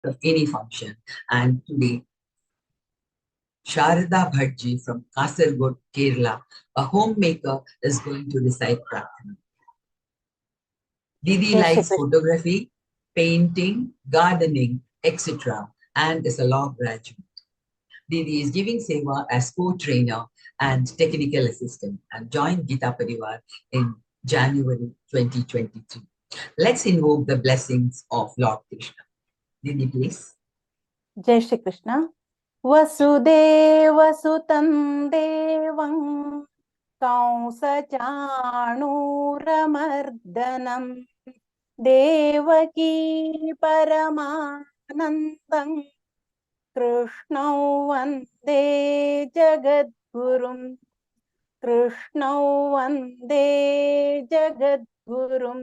of any function. And today, Sharada Bhattji from Kasaragod, Kerala, a homemaker, is going to recite Prarthana. Didi likes photography, painting, gardening, etc. and is a law graduate. Didi is giving Seva as co-trainer and technical assistant and joined GÍTA Pariwar in January 2022. Let's invoke the blessings of Lord Krishna. Didi, please. Jai Shri Krishna. Vasudeva Sutam Devam Kausachanuramardanam Devaki Paramanandam Krishnau Vande Jagadgurum Krishnau Vande Jagadgurum.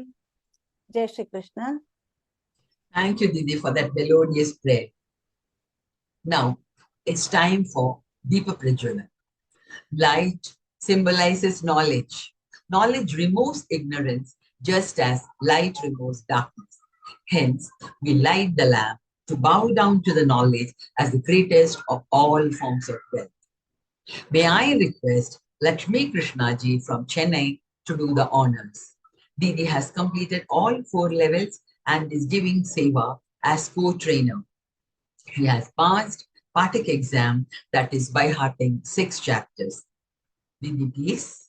Jai Shri Krishna. Thank you, Didi, for that melodious prayer. Now, it's time for Deepa Prajwala. Light symbolizes knowledge. Knowledge removes ignorance, just as light removes darkness. Hence, we light the lamp to bow down to the knowledge as the greatest of all forms of wealth. May I request Lakshmi Krishna ji from Chennai to do the honors. Didi has completed all 4 levels and is giving Seva as co-trainer. He has passed Pathak exam, that is by hearting 6 chapters. Didi, please.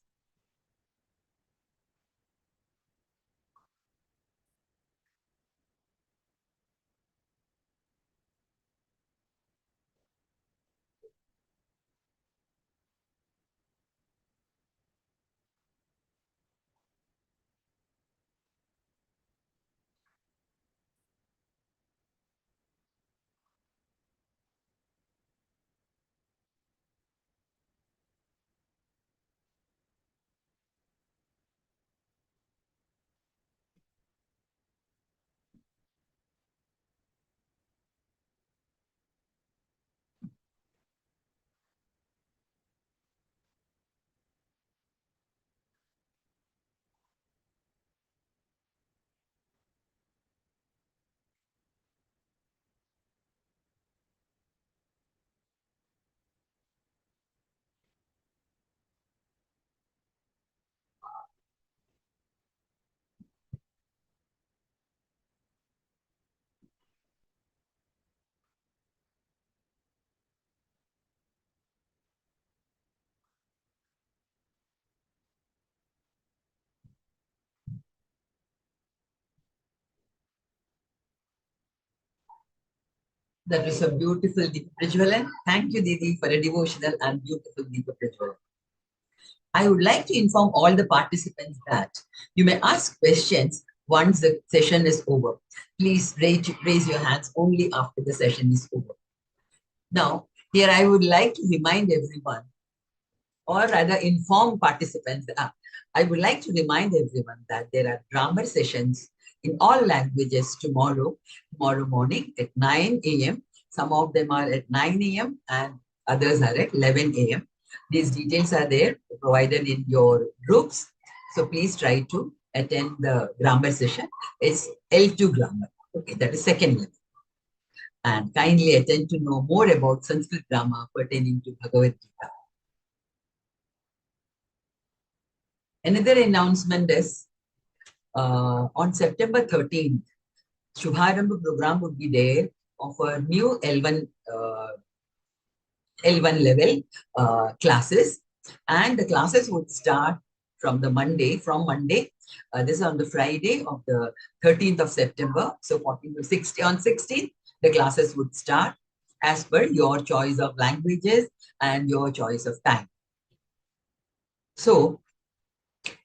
That was a beautiful Deepa Prajwala. Thank you, Didi, for a devotional and beautiful Deepa Prajwala. I would like to inform all the participants that you may ask questions once the session is over. Please raise your hands only after the session is over. Now, here I would like to remind everyone, or rather inform participants, I would like to remind everyone that there are grammar sessions in all languages tomorrow morning at 9 a.m. Some of them are at 9 a.m. and others are at 11 a.m. These details are there provided in your groups. So please try to attend the grammar session. It's L2 grammar. Okay, that is second level. And kindly attend to know more about Sanskrit grammar pertaining to Bhagavad Gita. Another announcement is on September 13th, Shubharambha program would be there of a new L1 level classes, and the classes would start from Monday. This is on the Friday of the 13th of September. So 14 to 16, on 16th, the classes would start as per your choice of languages and your choice of time. So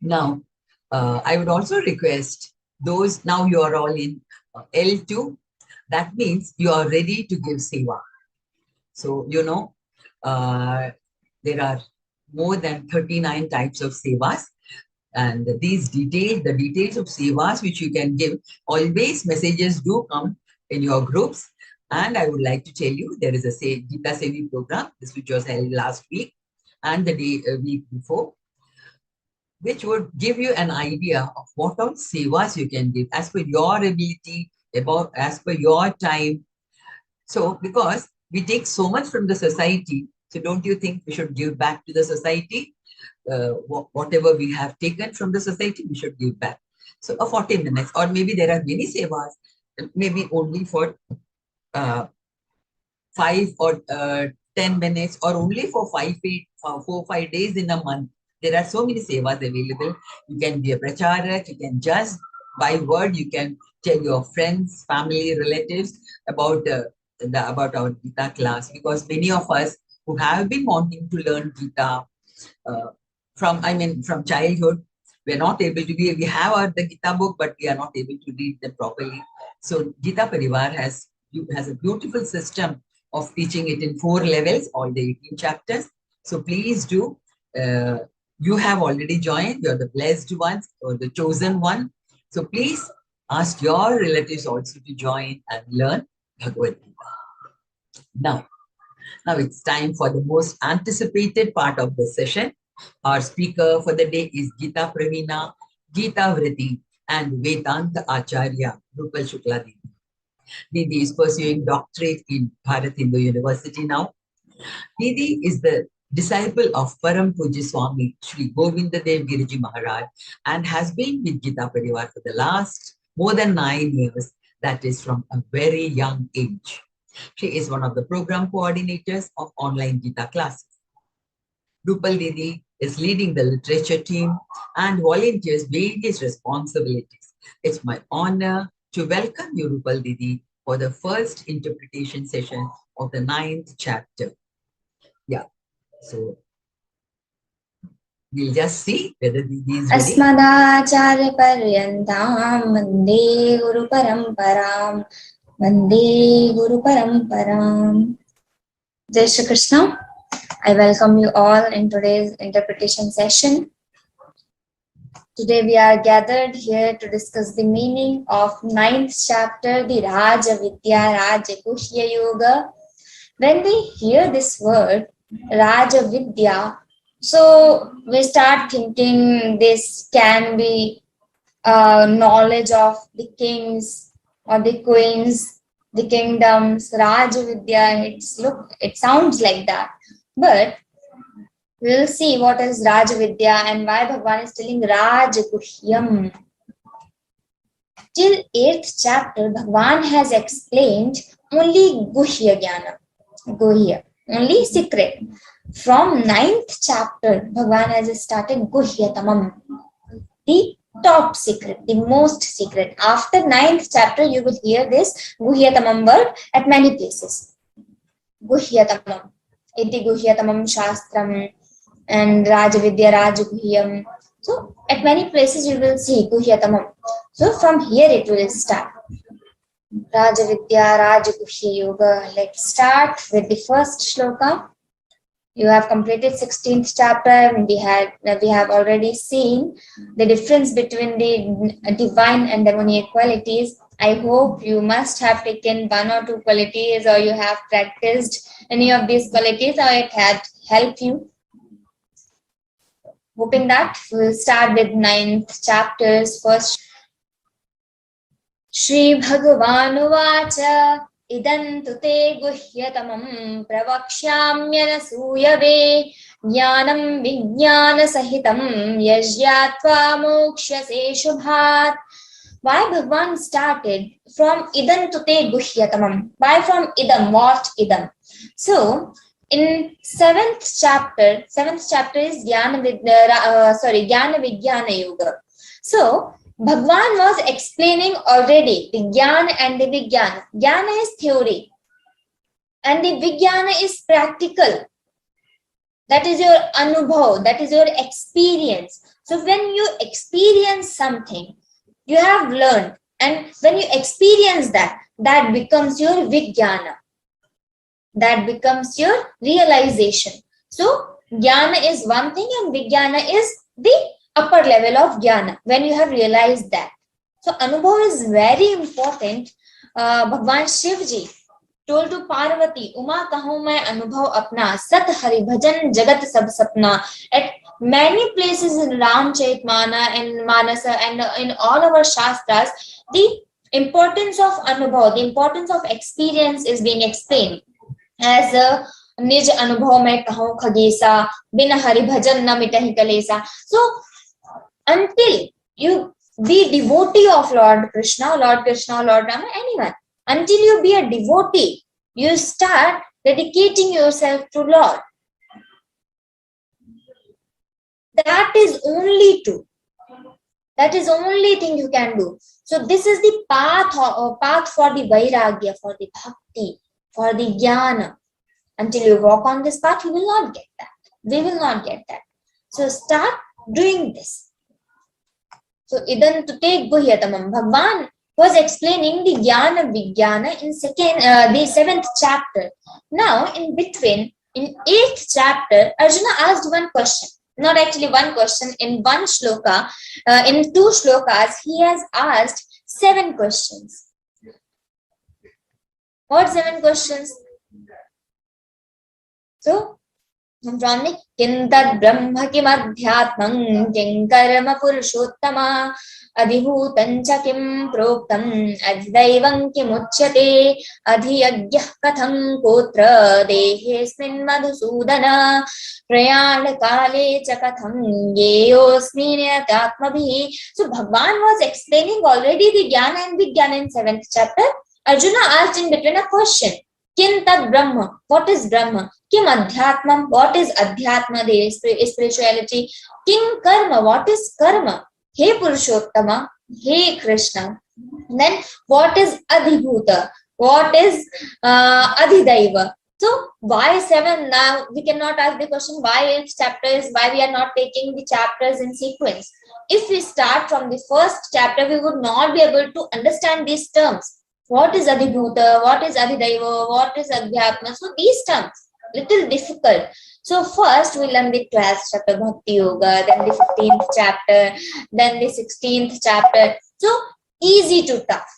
now, I would also request those, now you are all in L2, that means you are ready to give Seva. So, you know, there are more than 39 types of Sevas, and these details, the details of Sevas which you can give, always messages do come in your groups. And I would like to tell you, there is a Geeta Sevi program, this which was held last week and the week before, which would give you an idea of what all sevas you can give as per your ability, as per your time, So because we take so much from the society, so don't you think we should give back to the society? Whatever we have taken from the society, we should give back. So a 40 minutes, or maybe there are many sevas, maybe only for 5 or 10 minutes, or only for 4-5 days in a month. There are so many sevas available. You can be a pracharak, you can just by word, you can tell your friends, family, relatives about about our Gita class, because many of us who have been wanting to learn Gita from childhood, we are not able to we have the Gita book, but we are not able to read them properly. So Gita Pariwar has a beautiful system of teaching it in 4 levels, all the 18 chapters. So please do. You have already joined. You're the blessed ones or the chosen one. So please ask your relatives also to join and learn Bhagavad Gita. Now it's time for the most anticipated part of the session. Our speaker for the day is Geeta Pravina, Geeta Vritti, and Vedanta Acharya, Rupal Shukla Didi. Didi is pursuing doctorate in Bharat Hindu University now. Didi is the disciple of Param Puji Swami Shri Govindadev Giriji Maharaj and has been with Gita Pariwar for the last more than 9 years, that is from a very young age. She is one of the program coordinators of online Gita classes. Rupal Didi is leading the literature team and volunteers various responsibilities. It's my honor to welcome you, Rupal Didi, for the first interpretation session of the 9th chapter. Yeah, so we'll just see whether Didi is ready. Asmadacharya paryantam vande guru paramparam vande guru paramparam. Jai Shri Krishna. I welcome you all in today's interpretation session. Today we are gathered here to discuss the meaning of 9th chapter, the Raja Vidya Raja Guhya Yoga. When we hear this word, Raja Vidya, so we start thinking this can be knowledge of the kings or the queens, the kingdoms, Raja Vidya. It sounds like that. But we'll see what is Raja Vidya and why Bhagavan is telling Raja Guhyam. Till 8th chapter, Bhagavan has explained only Guhya Jnana, Guhya, only secret. From 9th chapter, Bhagavan has started Guhya Tamam, the top secret, the most secret. After 9th chapter, you will hear this Guhya Tamam word at many places. Guhya Tamam, Iti Guhya Tamam Shastram, and Raja Vidya Raja Guhyam. So at many places you will see Guhya Tamam. So from here it will start. Raja Vidya Raja Guhya Yoga. Let's start with the first shloka. You have completed 16th chapter and we have already seen the difference between the divine and demoniac qualities. I hope you must have taken 1 or 2 qualities, or you have practiced any of these qualities, or it had helped you. Hoping that we'll start with 9th chapter's first. Śrīmad-Bhagavadgītā idantu te guhyatamam pravakshyamyanasūyave jnanam vijnana sahitam yajyatva mokshase shubhat. Why Bhagavan started from idantu te guhyatamam? Why from idam? What idam? So in 7th chapter is Jnana Vijnana Yoga. So Bhagavan was explaining already the Jnana and the Vijnana. Jnana is theory and the Vijnana is practical. That is your anubhav, that is your experience. So when you experience something, you have learned, and when you experience that becomes your Vijnana. That becomes your realization. So Jnana is one thing and Vijnana is the upper level of Jnana, when you have realized that. So Anubhav is very important. Bhagwan Shivji told to Parvati, Uma kahu main Anubhav apna, Sat Hari Bhajan Jagat Sab Sapna. At many places in Ramcharitmana and Manasa and in all our Shastras, the importance of anubhav, the importance of experience is being explained as a निज अनुभव में कहूं खगेसा बिन हरि भजन न मिटहि कलेसा. So until you be devotee of Lord Krishna, Lord Rama, anyone, until you be a devotee, you start dedicating yourself to Lord. That is only true. That is only thing you can do. So this is the path for the vairagya, for the bhakti, for the jnana. Until you walk on this path, you will not get that. We will not get that. So start doing this. So idan to take guhyatamam. Bhagwan was explaining the jnana vijnana in the 7th chapter. Now in between, in 8th chapter, Arjuna asked one question. Not actually one question, in one shloka, in 2 shlokas, he has asked 7 questions. What 7 questions? So, from the Kintad Brahma Kim Adhyatmam Kim Karma Purushottama Adhibhutancha Kim Proktam Adhidaivam Kim Uchyate Adhiyagyah Katham Kotra Dehesmin Madhusudana Prayana Kale Chakatham Yeyosmin Atmatmabhi. So Bhagwan was explaining already the Jnana and Vijnana in 7th chapter. Arjuna asked in between a question. Kim Tad Brahma? What is Brahma? Kim Adhyatmam? What is Adhyatma, the spirituality? Kim Karma? What is Karma? He Purushottama, He Krishna. Then what is Adhibhuta? What is Adhidaiva? So why 7? Now we cannot ask the question why 8 chapters, why we are not taking the chapters in sequence. If we start from the 1st chapter, we would not be able to understand these terms. What is Adhibhuta? What is Adhidaiva? What is Adhyatma? So these terms, little difficult. So first we learn the 12th chapter Bhakti Yoga, then the 15th chapter, then the 16th chapter. So easy to tough.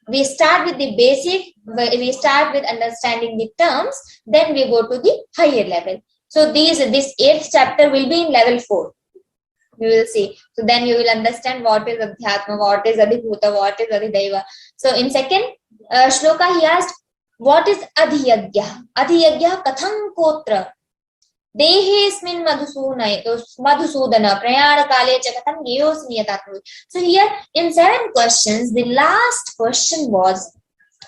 We start with the basic, we start with understanding the terms, then we go to the higher level. So this 8th chapter will be in level 4. You will see. So then you will understand what is Adhyatma, what is Adhibhuta, what is Adhidaiva. So in 2nd shloka he asked, what is Adhiyagya? Adhiyagya katham kotra Dehesmin Madhusudana Prayana Kale Chakatham Yeyosmin Atmatmabhi. So here in 7 questions, the last question was,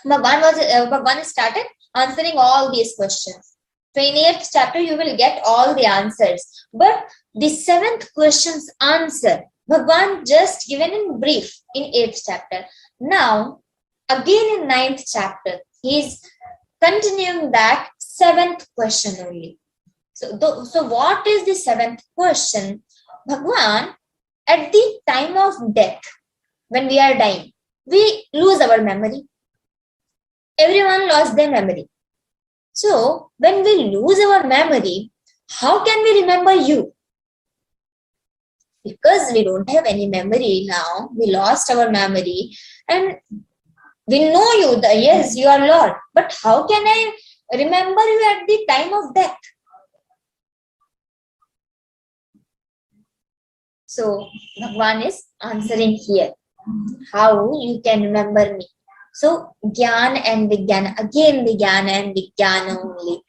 Bhagwan started answering all these questions. So in 8th chapter, you will get all the answers. But the 7th question's answer, Bhagwan just given in brief in 8th chapter. Now, again in 9th chapter, he is continuing that 7th question only. So what is the 7th question? Bhagwan, at the time of death, when we are dying, we lose our memory. Everyone lost their memory. So when we lose our memory, how can we remember you? Because we don't have any memory now, we lost our memory and we know you, yes, you are Lord. But how can I remember you at the time of death? So Bhagwan is answering here, how you can remember me. So Jnana and Vijnana, again the Jnana and Vijnana only.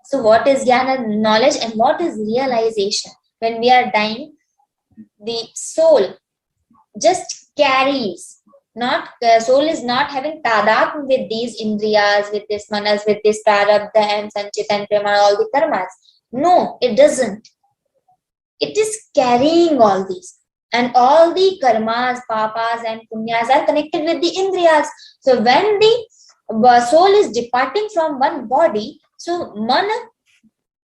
So what is Jnana? Knowledge, and what is realization? When we are dying, the soul just carries, soul is not having tadatm with these indriyas, with this manas, with this prarabdha and sanchita and prema, all the karmas. No, it doesn't. It is carrying all these. And all the karmas, papas and punyas are connected with the indriyas. So when the soul is departing from one body, so mana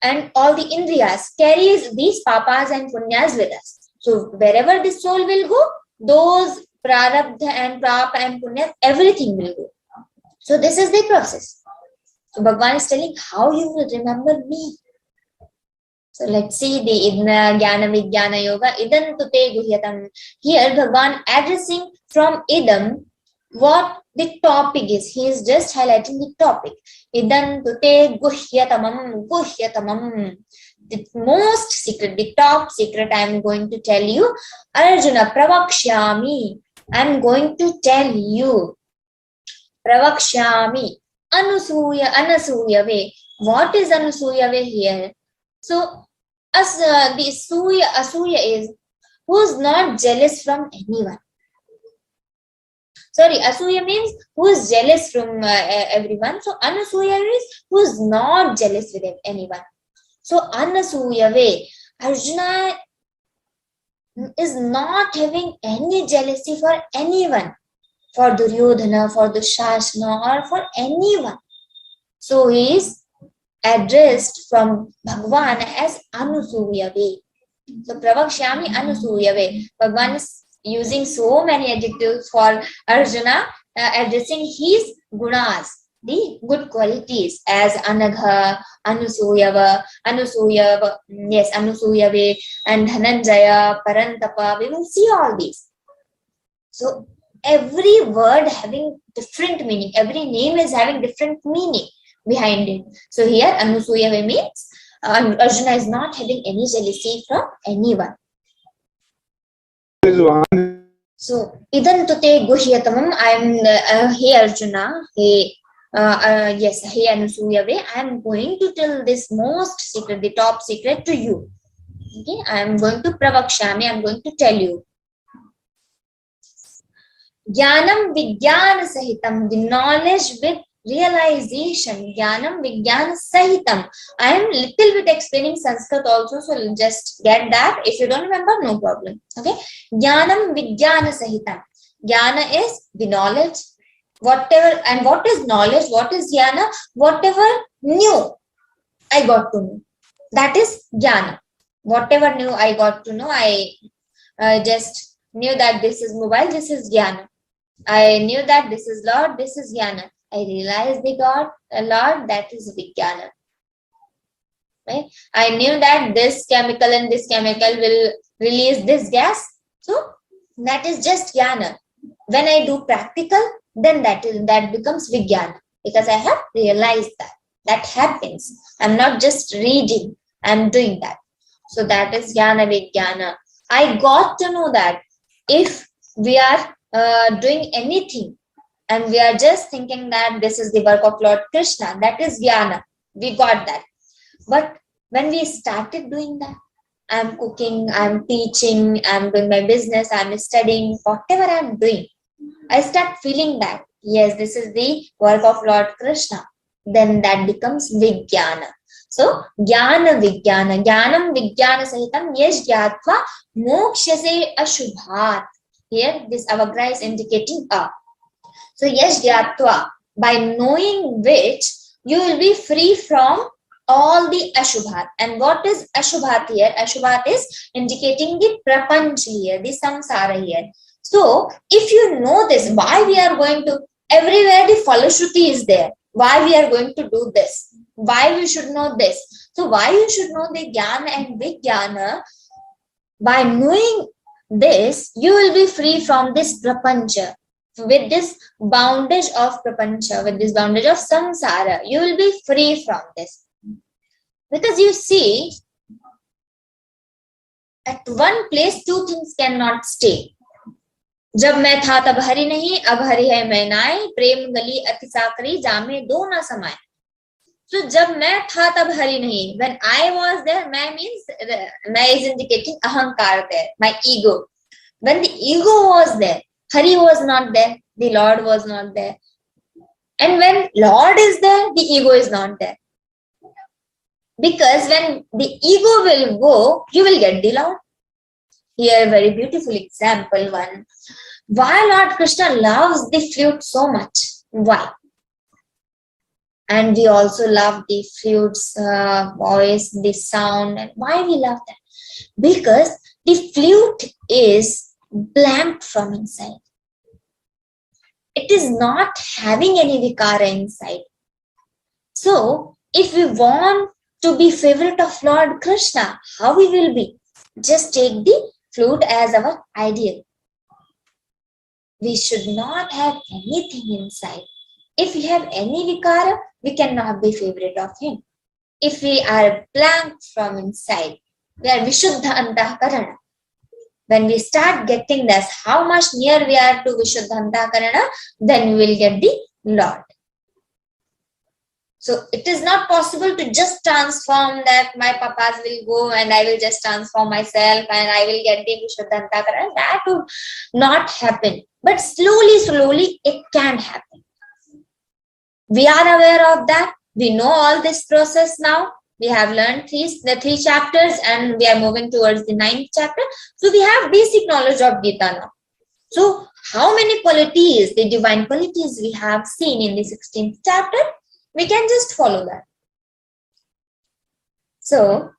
and all the indriyas carries these papas and punyas with us. So wherever the soul will go, those prarabdha and papa and punya, everything will go. So this is the process. So Bhagwan is telling how you will remember me. So let's see the Jnana Vijnana Yoga. Idam tute guhyatam. Here Bhagwan addressing from Idam what the topic is. He is just highlighting the topic. Idam tute guhyatamam, guhyatamam. The most secret, the top secret I am going to tell you. Arjuna pravakshyami. I'm going to tell you. Pravakshami anasuyave. What is anasuyave here? So, the asuya is who is not jealous from anyone. Sorry, asuya means who is jealous from everyone. So, anasuya is who is not jealous with anyone. So, anasuyave, Arjuna is not having any jealousy for anyone, for Duryodhana, for Dushasana, or for anyone. So, he is addressed from Bhagwan as Anusuyave. So, Pravakshami Anusuyave. Bhagwan is using so many adjectives for Arjuna, addressing his gunas, the good qualities, as Anagha, Anusuyave, and Dhananjaya, Parantapa. We will see all these. So, every word having different meaning, every name is having different meaning behind it. So here Anusuyave means Arjuna is not having any jealousy from anyone. So idantute guhyatamam, I am hey Arjuna, hey hey Anusuyave, I am going to tell this most secret, the top secret to you. Okay, I am going to pravakshami, I am going to tell you. Jnanam Vijnana Sahitam, the knowledge with realization. Jnanam Vijnana Sahitam. I am little bit explaining Sanskrit also, so just get that. If you don't remember, no problem. Okay. Jnanam Vijnana Sahitam. Jnana is the knowledge. Whatever, and what is knowledge? What is jnana? Whatever new I got to know. That is jnana. Whatever new I got to know, I just knew that this is mobile, this is jnana. I knew that this is Lord, this is jnana. I realized the God, Lord, that is Vijnana. Right? I knew that this chemical and this chemical will release this gas. So that is just jnana. When I do practical, then that becomes Vijnana, because I have realized that. That happens. I'm not just reading, I'm doing that. So that is jnana Vijnana. I got to know that if we are doing anything and we are just thinking that this is the work of Lord Krishna, that is jnana. We got that. But when we started doing that, I'm cooking, I'm teaching, I'm doing my business, I'm studying, whatever I'm doing, I start feeling that, yes, this is the work of Lord Krishna. Then that becomes Vijnana. So, Jnana Vijnana. Jnanam Vijnana Sahitam Yesh Gyatva Mokshase Ashubhat. Here, this avagra is indicating a. So, Yesh Gyatva, by knowing which, you will be free from all the Ashubhat. And what is Ashubhat here? Ashubhat is indicating the Prapanch here, the Samsara here. So, if you know this, why we are going to, everywhere the Falashruti is there. Why we are going to do this? Why we should know this? So, why you should know the Jnana and Vijnana? By knowing this, you will be free from this Prapancha. With this boundage of Prapancha, with this boundage of Samsara, you will be free from this. Because you see, at one place, two things cannot stay. जब मैं था तब हरि नहीं, अब हरि है मैं नाय, प्रेम गली अति साकरी, जामे दो ना समाए. So जब मैं था तब हरि नहीं, when I was there, मैं means मैं is indicating ahankar there, my ego. When the ego was there, Hari was not there, the Lord was not there. And when Lord is there, the ego is not there. Because when the ego will go, you will get the Lord. Here, very beautiful example one. Why Lord Krishna loves the flute so much? Why? And we also love the flute's voice, the sound. And why we love that? Because the flute is blank from inside. It is not having any vikara inside. So, if we want to be favorite of Lord Krishna, how we will be? Just take the flute as our ideal. We should not have anything inside. If we have any vikara, we cannot be favorite of him. If we are blank from inside, we are vishuddha antahkarana. When we start getting this, how much near we are to Vishuddhantakarana, then we will get the Lord. So it is not possible to just transform that my papas will go and I will just transform myself and I will get the Vishuddhantakarana. That will not happen. But slowly it can happen. We are aware of that. We know all this process now. We have learned the three chapters and we are moving towards the 9th chapter. So we have basic knowledge of Gita now. So how many qualities, the divine qualities we have seen in the 16th chapter, we can just follow that. So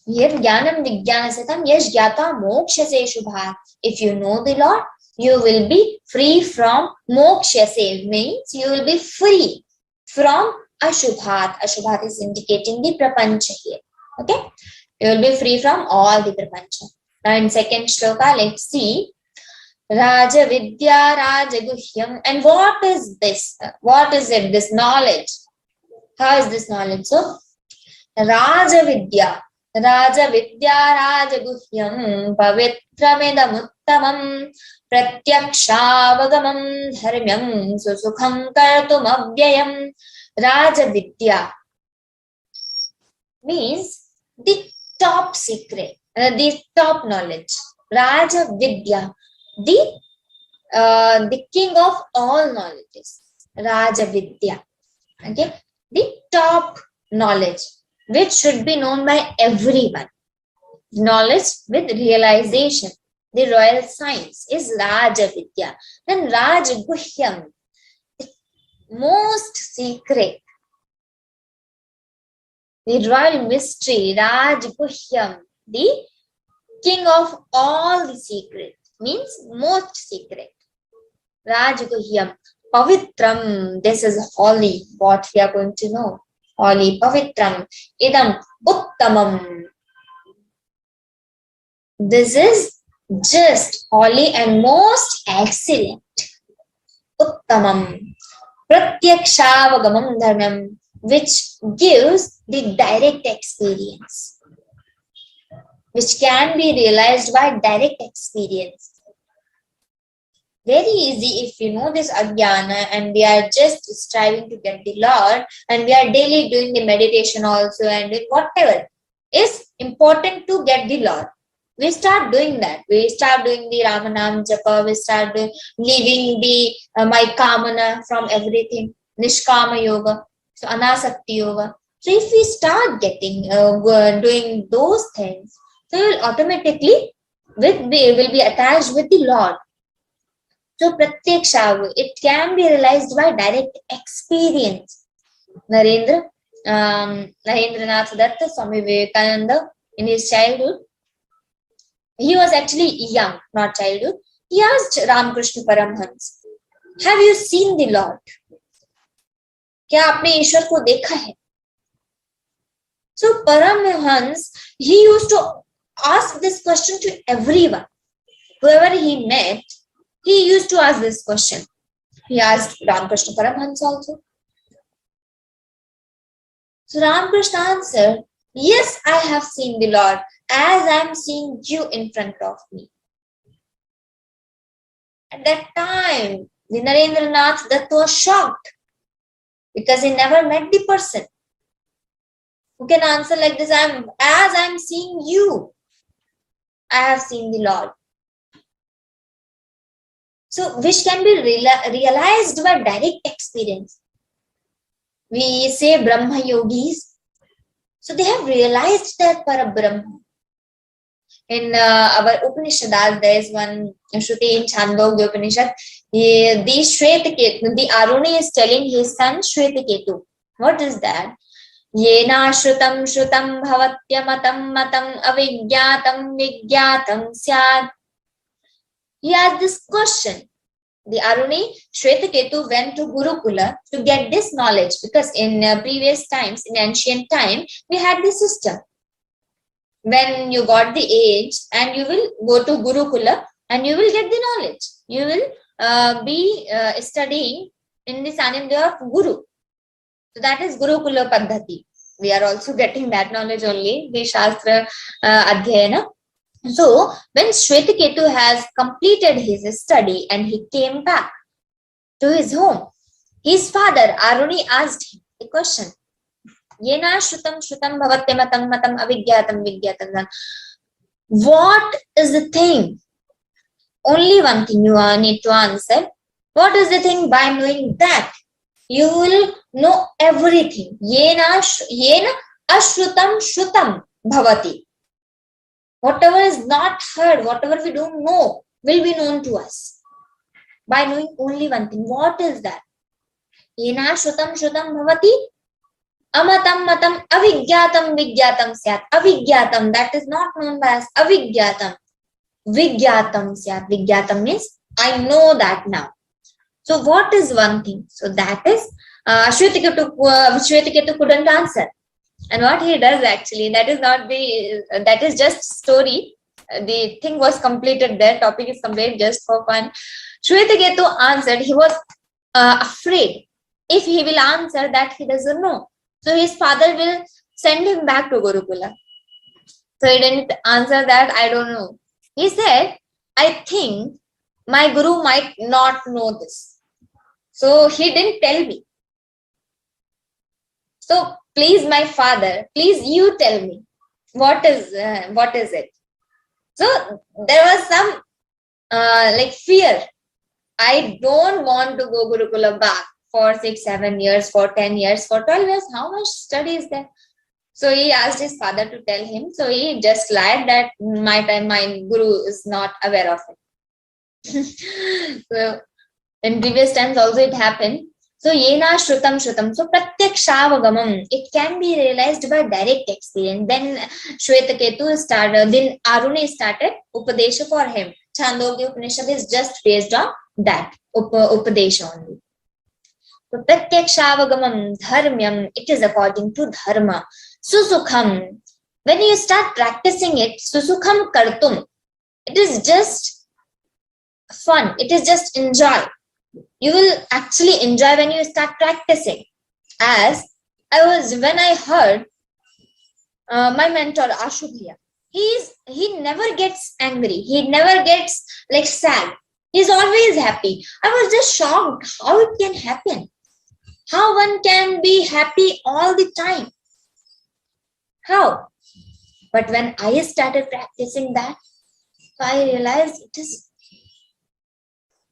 here Jnanam Vijnanasatam Yash Gyata Mokshase Shubhat. If you know the Lord, you will be free from Mokshase, means you will be free from Ashubhat. Ashubhat is indicating the prapancha here. Okay? You will be free from all the prapancha. Now in second shloka, let's see. Raja Vidya Raja Guhyam. And what is this? What is it? This knowledge. How is this knowledge? So, Raja Vidya. Raja Vidya Raja Guhyam. Pavitramedam uttamam. Pratyakshaavagamam dharmyam. Susukham kartum avyayam. Raja Vidya means the top secret, the top knowledge. Raja Vidya, the king of all knowledges. Raja Vidya, okay, the top knowledge which should be known by everyone. Knowledge with realization, the royal science is Raja Vidya. Then Raja Guhyam, most secret, the royal mystery, Raj Guhyam, the king of all the secret, means most secret. Raj Guhyam, Pavitram, this is holy, what we are going to know. Holy, Pavitram, Idam, Uttamam. This is just holy and most excellent. Uttamam. Pratyakshaavagamam dharmam, which gives the direct experience, which can be realized by direct experience. Very easy if you know this Ajnana and we are just striving to get the Lord and we are daily doing the meditation also and doing whatever is important to get the Lord. We start doing that. We start doing the Ramanam Japa. We start doing, leaving the my Kamana from everything. Nishkama Yoga. So Anasakti Yoga. So if we start getting, doing those things, so we will automatically will be attached with the Lord. So Pratyaksha, it can be realized by direct experience. Narendranath Datta, Swami Vivekananda, in his childhood, he was actually young, not childhood. He asked Ramakrishna Paramhans, have you seen the Lord? क्या आपने ईश्वर को देखा है? So Paramhans, he used to ask this question to everyone. Whoever he met, he used to ask this question. He asked Ramakrishna Paramhans also. So Ramakrishna answered, yes, I have seen the Lord as I am seeing you in front of me. At that time, the Narendranath Datta was shocked because he never met the person who can answer like this. As I am seeing you, I have seen the Lord. So, which can be realized by direct experience. We say Brahma Yogis. So, they have realized that Parabrahma. In our Upanishad, there is one Shruti in Chandogya Upanishad. The Aruni is telling his son Shwetaketu. What is that? Yena shrutam shrutam bhavatyamatam matam avigyatam vigyatam syad. He asked this question. The Aruni, Shwetaketu went to Gurukula to get this knowledge because in previous times, in ancient time, we had this system. When you got the age and you will go to Gurukula and you will get the knowledge. You will be studying in the Sanindya of Guru. So that is Gurukula Paddhati. We are also getting that knowledge only, the Shastra Adhyayana. So when Shwetaketu has completed his study and he came back to his home, his father Aruni asked him a question. Yena shrutam shrutam bhavatte matam matam avigyatam vigyatam. What is the thing? Only one thing you need to answer. What is the thing? By knowing that, you will know everything. Yena ashrutam shrutam bhavati. Whatever is not heard, whatever we don't know, will be known to us. By knowing only one thing. What is that? Yena shrutam shrutam bhavati. Amatam matam avigyatam vigyatam syat. Avigyatam, that is not known by us. Avigyatam. Vigyatam syat. Vigyatam means I know that now. So what is one thing? So that is Shwetaketu couldn't answer. And what he does actually, that is just story. The thing was completed there. Topic is completed just for fun. Shwetaketu answered. He was afraid. If he will answer that, he doesn't know. So his father will send him back to Gurukula. So he didn't answer that, I don't know. He said, I think my guru might not know this. So he didn't tell me. So please, my father, please you tell me, what is it? So there was some fear. I don't want to go Gurukula back for 6, 7 years, for 10 years, for 12 years. How much study is there? So he asked his father to tell him. So he just lied that my guru is not aware of it. So in previous times also it happened. So yena shrutam shrutam. So pratyakshaavagamam. It can be realized by direct experience. Then Shwetaketu started. Then Aruni started Upadesha for him. Chandogya Upanishad is just based on that Upadesha only. So pratyakshaavagamam dharmyam. It is according to dharma. Susukham. When you start practicing it, susukham kartum. It is just fun. It is just enjoy. You will actually enjoy when you start practicing. When I heard my mentor Ashubhya, he never gets angry. He never gets sad. He's always happy. I was just shocked how it can happen. How one can be happy all the time. How? But when I started practicing that, I realized it is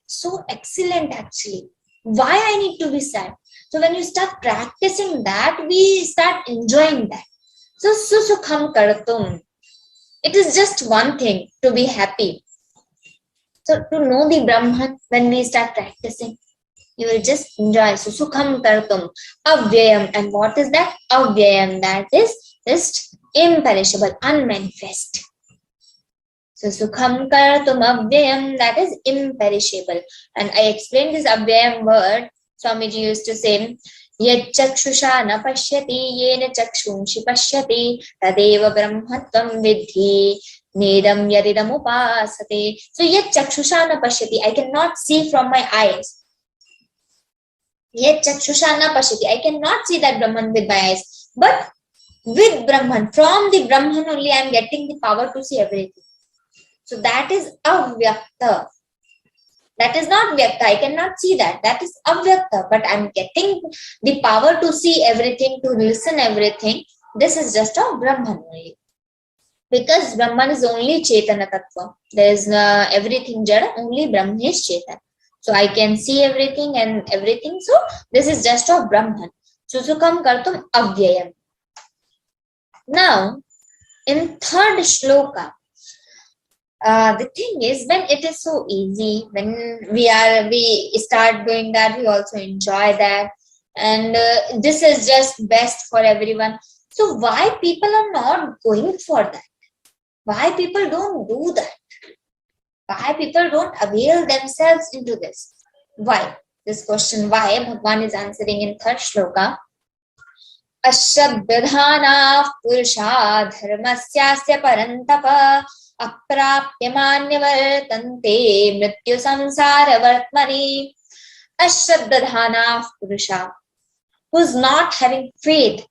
so excellent actually. Why I need to be sad? So when you start practicing that, we start enjoying that. So susukham kartum. It is just one thing to be happy. So to know the Brahman, when we start practicing, you will just enjoy. Susukham kartum. Avyayam. And what is that? Avyayam. That is just imperishable, unmanifest. So sukham kartum avyayam, that is imperishable. And I explained this avyayam word. Swamiji used to say, Yet chakshusha na pashyati, yena chakshunshi pashyati, tadeva brahmatvam vidhi, nedam yaridam upasate. So yet chakshusha na pashyati, I cannot see from my eyes. Yet chakshusha na pashyati, I cannot see that Brahman with my eyes. But with Brahman, from the Brahman only, I am getting the power to see everything. So that is avyakta. That is not vyakta. I cannot see that. That is avyakta. But I am getting the power to see everything, to listen everything. This is just a Brahman only. Because Brahman is only Chaitanya Tattva. There is everything Jada, only Brahman is Chaitanya. So I can see everything and everything. So this is just a Brahman. Susukam kartum avyayam. Now, in third shloka, the thing is, when it is so easy, when we start doing that, we also enjoy that, and this is just best for everyone. So why people are not going for that? Why people don't do that? Why people don't avail themselves into this? Why? This question, why, Bhagwan is answering in third shloka. Ashabdhana purusha dharmasyasya parantapa aprapyamanyavartante mrityu samsara vartmani. Ashabdhana purusha, who's not having faith,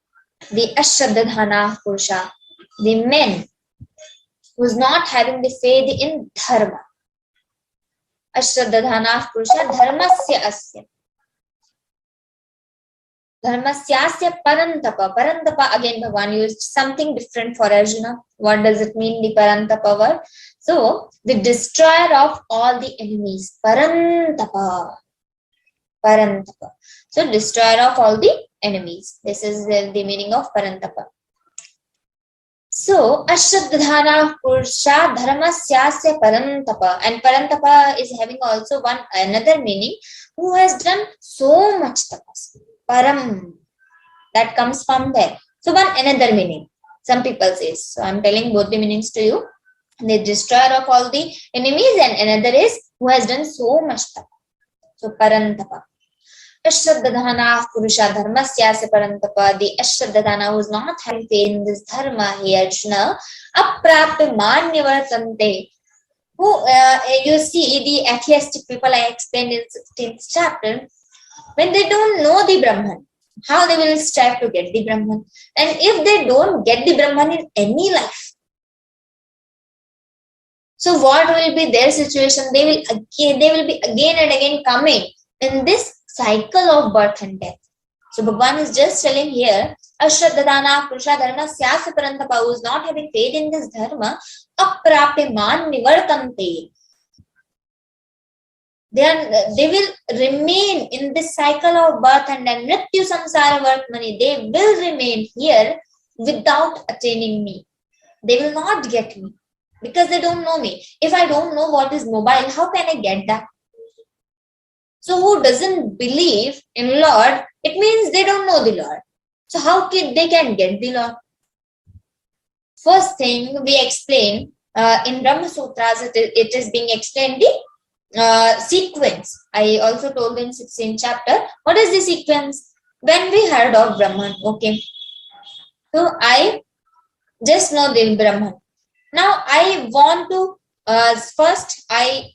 the Ashabdhana purusha, the men who is not having the faith in dharma. Ashraddhana Purusha dharmasya asya. Dharmasyasya parantapa. Parantapa, again Bhagavan used something different for Arjuna. What does it mean, the parantapa word? So, the destroyer of all the enemies. Parantapa. Parantapa. So, destroyer of all the enemies. This is the meaning of parantapa. So, Ashraddhana Purusha Dharmasyasya Parantapa. And Parantapa is having also another meaning, who has done so much tapas. Param. That comes from there. So, another meaning. Some people say. So, I am telling both the meanings to you. The destroyer of all the enemies, and another is who has done so much tapas. So, Parantapa. Ashraddhana Purusha Dharmasyasya Parantapa. The Ashraddhana who is not having faith in this dharma, he Arjuna, Aprapya Manyavartante. Who, you see, the atheistic people I explained in 16th chapter, when they don't know the Brahman, how they will strive to get the Brahman. And if they don't get the Brahman in any life, so what will be their situation? They will be again and again coming in this cycle of birth and death. So Bhagavan is just telling here, Ashraddhana Purusha Dharma Syasya Parantapa, who is not having faith in this dharma, Aprapya Man Nivartante. They will remain in this cycle of birth and then Mrityu Samsara Vartmani. They will remain here without attaining me. They will not get me because they don't know me. If I don't know what is mobile, how can I get that? So who doesn't believe in Lord, it means they don't know the Lord. So how can they get the Lord? First thing we explain in Brahma Sutras, it is being explained the sequence. I also told in 16th chapter, what is the sequence? When we heard of Brahman, okay. So I just know the Brahman. Now I want to, first I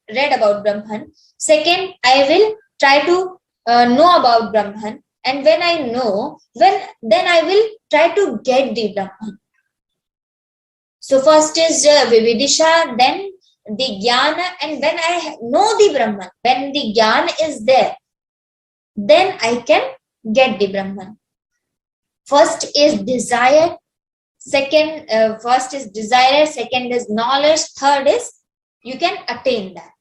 read about Brahman. Second, I will try to know about Brahman. And when I know, then I will try to get the Brahman. So first is Vividisha, then the Jnana, and when I know the Brahman, when the Jnana is there, then I can get the Brahman. First is desire, first is desire, second is knowledge, third is you can attain that.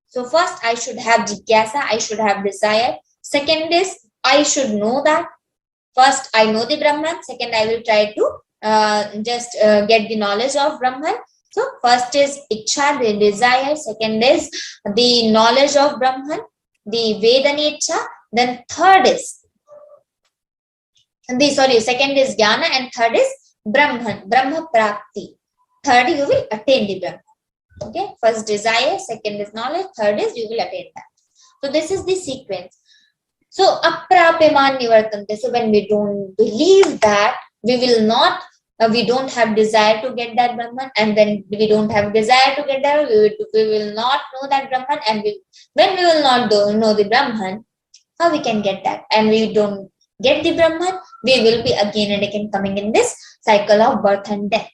So first I should have jigyasa, I should have desire. Second is I should know that. First I know the Brahman, second I will try to get the knowledge of Brahman. So first is Ichha, the desire. Second is the knowledge of Brahman, the Vedana Ichha. Then third is, second is Jnana and third is Brahman, Brahma Prapti. Third, you will attain the Brahman. Okay, first desire, second is knowledge, third is you will attain that. So this is the sequence. So Aprapeman Nivartante. So when we don't believe that, we will not. We don't have desire to get that Brahman, and then we don't have desire to get that, we will not know that Brahman, and when we will not know the Brahman, how we can get that? And we don't get the Brahman, we will be again and again coming in this cycle of birth and death.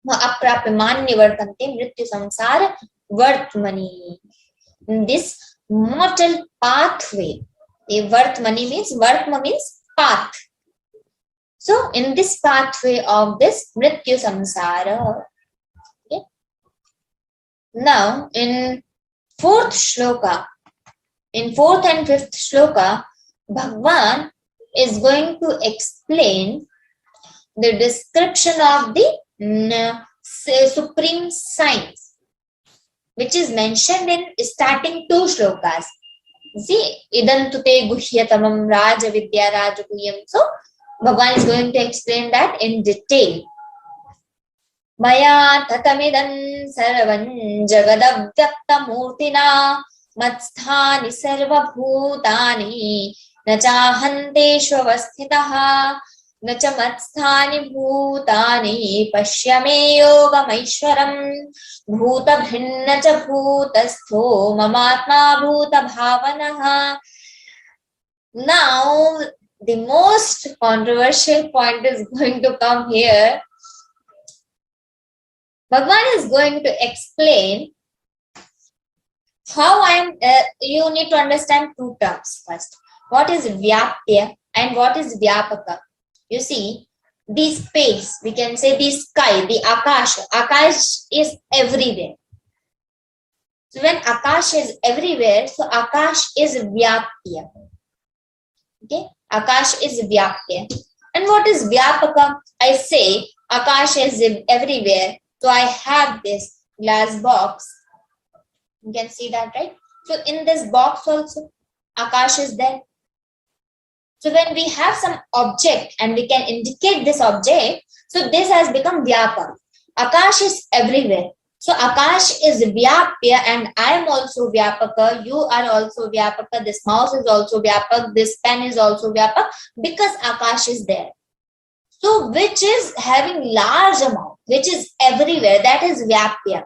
Aprapiman nivartante mrityu samsara vartmani. This mortal pathway. The vartmani means, vartma means path. So, in this pathway of this Mrityu Samsara, okay. Now, in 4th shloka, in 4th and 5th shloka, Bhagavan is going to explain the description of the supreme signs, which is mentioned in starting 2 shlokas. See, idantute guhyatamam raja vidya rajaguhyam. So, Bhagavan is going to explain that in detail. Maya tatamidan sarvan jagadavyakta murtina matsthani sarva bhutani nachahanteshu avasthitaha nacha matsthani bhutani pashyame yogamaishwaram bhuta bhinna cha bhutastho mamatma bhuta bhavanaha. Now, the most controversial point is going to come here. Bhagavan is going to explain how you need to understand two terms first. What is Vyapya and what is Vyapaka? You see, the space, we can say the sky, the Akash. Akash is everywhere. So when Akash is everywhere, so Akash is Vyapya. Okay, Akash is Vyapya. And what is Vyapaka? I say Akash is everywhere. So I have this glass box. You can see that, right? So in this box also, Akash is there. So when we have some object and we can indicate this object, so this has become Vyapa. Akash is everywhere. So Akash is Vyapya and I am also Vyapaka. You are also Vyapaka. This mouse is also Vyapak. This pen is also Vyapak because Akash is there. So which is having large amount, which is everywhere, that is Vyapya.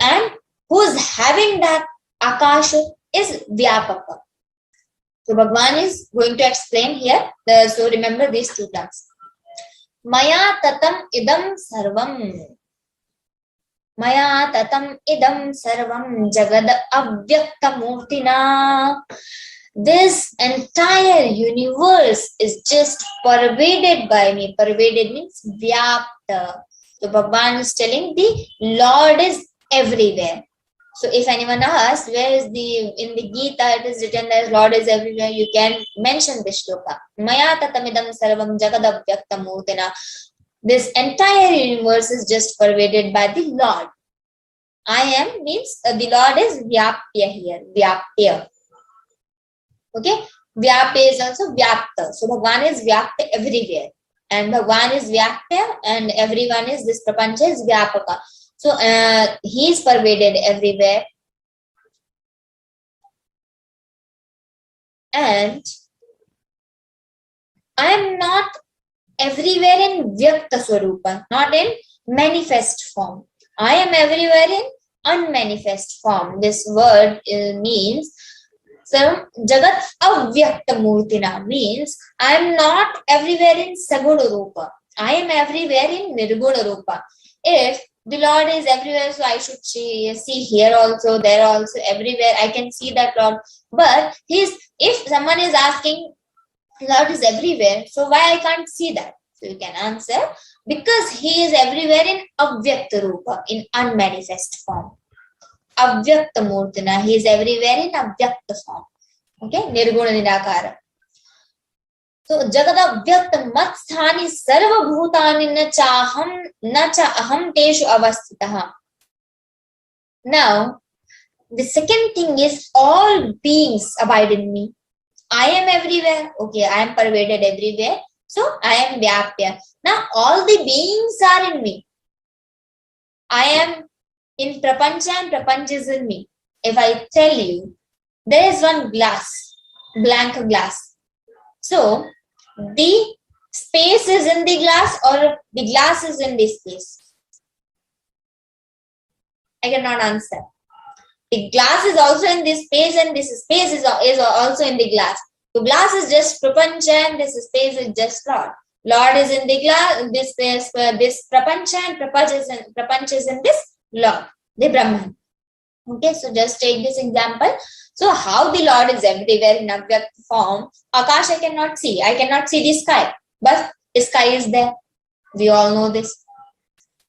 And who is having that Akash is Vyapaka. So Bhagavan is going to explain here. So remember these two terms. Maya tatam idam sarvam. Maya tatam idam sarvam jagad avyakta murtina. This entire universe is just pervaded by me. Pervaded means vyapta. So Bhagavan is telling the Lord is everywhere. So if anyone asks, where is in the Gita, it is written that Lord is everywhere, you can mention this shloka. Maya tatamidam sarvam jagadabhyakta murtina. This entire universe is just pervaded by the Lord. I am means the Lord is Vyapya here. Vyapya. Okay. Vyapya is also Vyapta. So Bhagavan is Vyapta everywhere. And Bhagavan is Vyapya and everyone is, this prapancha is Vyapaka. So he is pervaded everywhere. And I am not everywhere in Vyakta Swarupa, not in manifest form. I am everywhere in unmanifest form. This word means, so Jagat Avyakta Murtina means I am not everywhere in Saguna Rupa. I am everywhere in Nirguna Rupa. If the Lord is everywhere, so I should see here also, there also, everywhere. I can see that Lord. But if someone is asking, Lord is everywhere, so why I can't see that? So you can answer, because he is everywhere in Avyakta Rupa, in unmanifest form. Avyakta Murtina, he is everywhere in Avyakta form. Okay, Nirguna Nirakara. So Jagada Vyakta Matsthani Sarva Bhutani na cha aham teshu avastitaha. Now, the second thing is all beings abide in me. I am everywhere. Okay, I am pervaded everywhere. So I am Vyapya. Now all the beings are in me. I am in Prapancha and Prapancha is in me. If I tell you, there is one glass, blank glass. So the space is in the glass or the glass is in the space? I cannot answer. The glass is also in this space and this space is also in the glass. So glass is just Prapancha and this space is just Lord. Lord is in the glass, this space, this Prapancha and Prapancha is in this Lord, the Brahman. Okay, so just take this example. So how the Lord is everywhere in Avyakta form, Akash I cannot see. I cannot see the sky, but the sky is there. We all know this.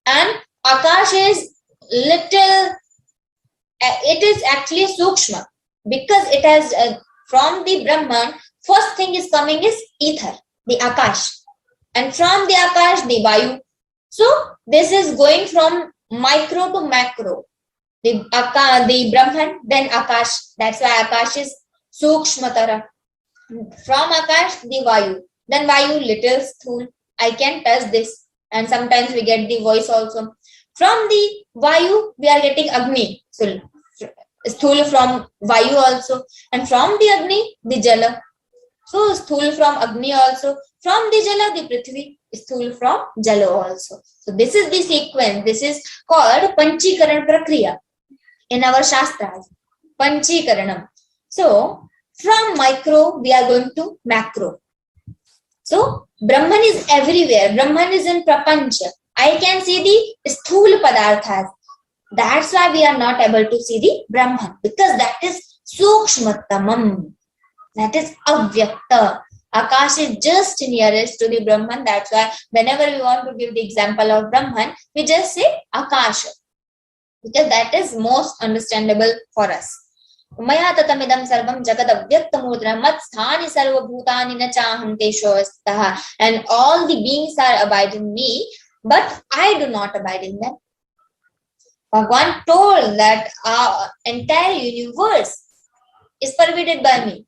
And Akash is little, it is actually Sukshma, because it has, from the Brahman, first thing is coming is ether, the Akash. And from the Akash, the Vayu. So this is going from micro to macro. The Brahman, then Akash. That's why Akash is Sukshmatara. From Akash, the Vayu. Then Vayu, little stool. I can touch this. And sometimes we get the voice also. From the Vayu, we are getting Agni. So Sthula from Vayu also. And from the Agni, the Jala. So Sthula from Agni also. From the Jala, the Prithvi. Sthula from Jala also. So this is the sequence. This is called Panchikaran Prakriya in our Shastras. Panchikaranam. So from micro, we are going to macro. So Brahman is everywhere. Brahman is in Prapancha. I can see the sthula padarthas. That's why we are not able to see the Brahman, because that is sukshmatamam. That is avyakta. Akash is just nearest to the Brahman. That's why whenever we want to give the example of Brahman, we just say Akash, because that is most understandable for us. Maya tatamidam sarvam jagad avyaktamudra mat sthani sarva bhutani na chahanti shostah. And all the beings are abide in me, but I do not abide in them. Bhagavan told that our entire universe is pervaded by me.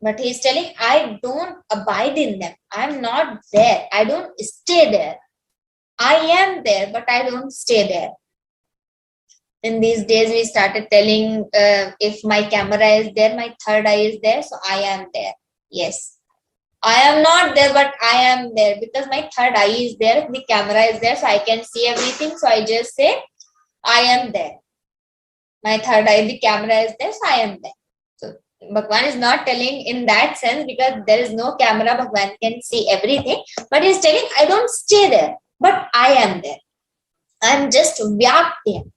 But he is telling, I don't abide in them. I am not there. I don't stay there. I am there, but I don't stay there. In these days, we started telling, if my camera is there, my third eye is there, so I am there. Yes. I am not there, but I am there, because my third eye is there, the camera is there, so I can see everything. So I just say, I am there. My third eye, the camera is there, so I am there. So Bhagavan is not telling in that sense, because there is no camera, Bhagavan can see everything. But he is telling, I don't stay there, but I am there. I am just Vyaptya.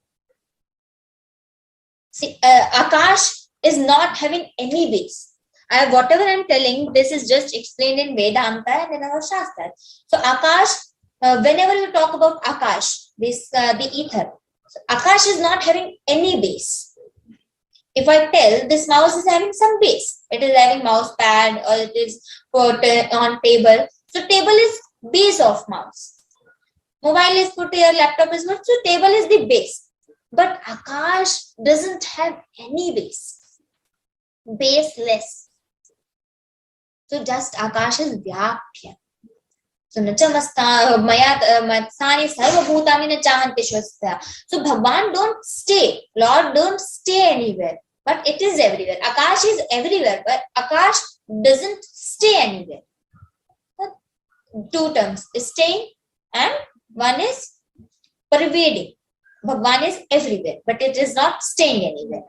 See, Akash is not having any base. Whatever I am telling, this is just explained in Vedanta and in our Shastras. So Akash, whenever you talk about Akash, this the ether, so Akash is not having any base. If I tell this mouse is having some base, it is having mouse pad or it is put on table. So table is base of mouse. Mobile is put here, laptop is put, so table is the base. But Akash doesn't have any base. Baseless. So just Akash is Vyapya. So So Bhagavan don't stay. Lord don't stay anywhere. But it is everywhere. Akash is everywhere. But Akash doesn't stay anywhere. But two terms. Staying and one is pervading. Bhagavan is everywhere, but it is not staying anywhere.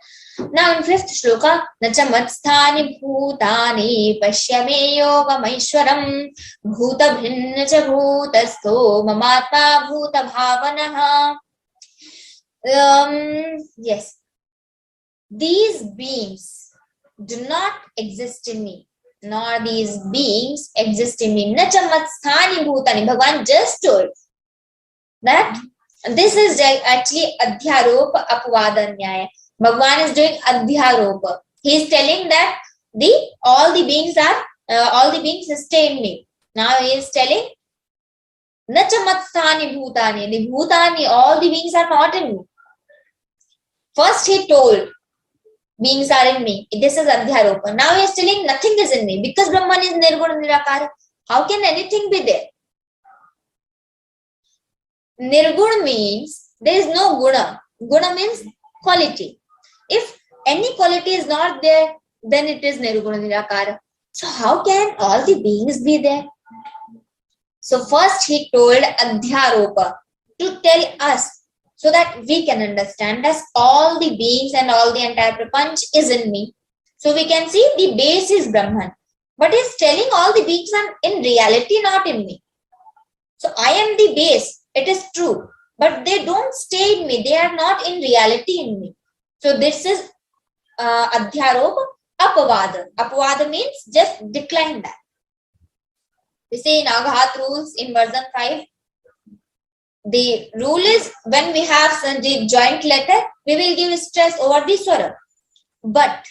Now in 5th shloka, Nacha matsthani bhutani pashyame yoga maishwaram bhuta bhinna cha bhutasto mamatma bhuta bhavanaha. Yes, these beings do not exist in me, nor these beings exist in me. Nacha matsthani bhutani. Bhagavan just told that this is actually Adhyaropa Apavada Nyaya. Bhagavan is doing Adhyaropa. He is telling that all the beings stay in me. Now he is telling Nacha matsthani bhutani. The bhutani, all the beings are not in me. First he told beings are in me. This is Adhyaropa. Now he is telling nothing is in me, because Brahman is Nirguna Nirakara. How can anything be there? Nirguna means there is no guna. Guna means quality. If any quality is not there, then it is nirguna nirakara. So how can all the beings be there? So first he told Adhyaropa to tell us, so that we can understand that all the beings and all the entire prapanch is in me. So we can see the base is Brahman. But he's telling all the beings are in reality not in me. So I am the base. It is true, but they don't stay in me. They are not in reality in me. So this is Adhyaropa Apavada. Apavada means just decline that. We see in Aghat rules in version 5, the rule is when we have the joint letter, we will give stress over the swara. But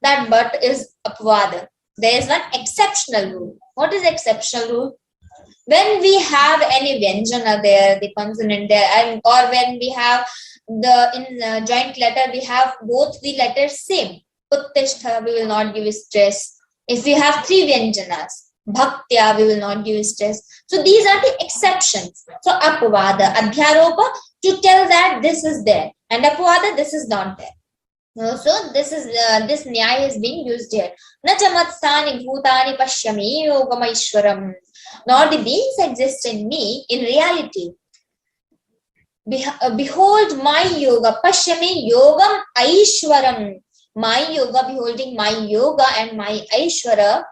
that but is Apavada. There is one exceptional rule. What is exceptional rule? When we have any vyanjana there, the consonant there, and or when we have in joint letter, we have both the letters same. Uttishtha, we will not give stress. If we have 3 vyanjanas, bhaktya, we will not give stress. So these are the exceptions. So apavada, adhyaropa, to tell that this is there, and apavada, this is not there. So this is this nyaya is being used here. Nacha matsthani bhutani pashyami yogam aishwaram. Nor the beings exist in me in reality. Behold my yoga, pashyami yogam aishwaram. My yoga, beholding my yoga and my aishwara.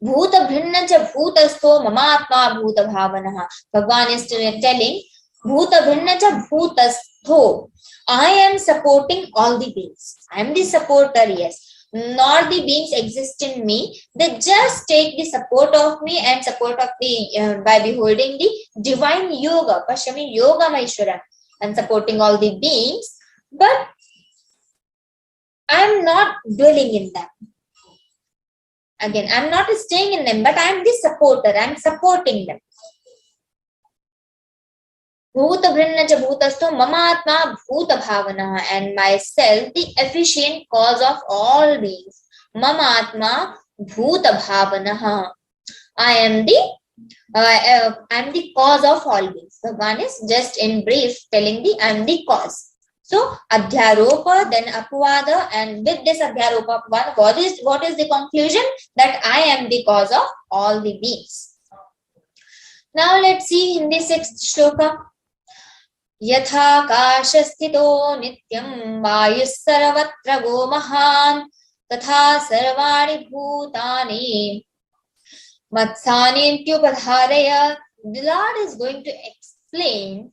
Bhuta bhinna cha bhutastho mamatma bhuta bhavanah. Bhagavan is telling, Bhuta bhinna cha bhutastho. I am supporting all the beings. I am the supporter, yes. Nor the beings exist in me. They just take the support of me and support of the by beholding the divine yoga, Pashyami yoga Maishwaram, and supporting all the beings. But I am not dwelling in them. Again, I am not staying in them, but I am the supporter. I am supporting them. Bhuta vrinna cha bhutasto mamatma bhuta bhavana, and myself the efficient cause of all beings. Mamatma bhuta bhavana. I am the cause of all beings. Bhagavan is just in brief telling I am the cause. So adhyaropa, then apvada, and with this adhyaropa apvada, what is the conclusion? That I am the cause of all the beings. Now let's see in the 6th shloka. Yatha kasha sthito nityam vayus sarvatra go mahan tatha sarvani bhutani matsani tyupadharaya. The Lord is going to explain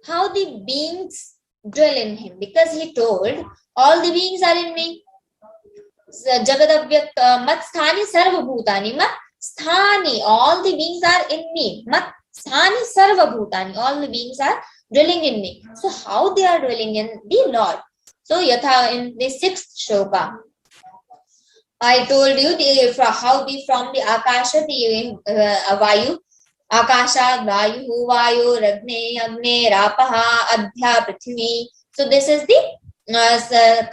how the beings dwell in him, because he told all the beings are in me. Jagadavyak mat sthani sarva bhutani. Mat sthani, all the beings are in me. Mat sthani sarva bhutani, all the beings are dwelling in me. So how they are dwelling in the Lord? So yatha, in the 6th shloka, I told you how from the akasha, the vayu, akasha, vayu, vayu, ragne, agne, rapaha, adhya, prithvi. So this is the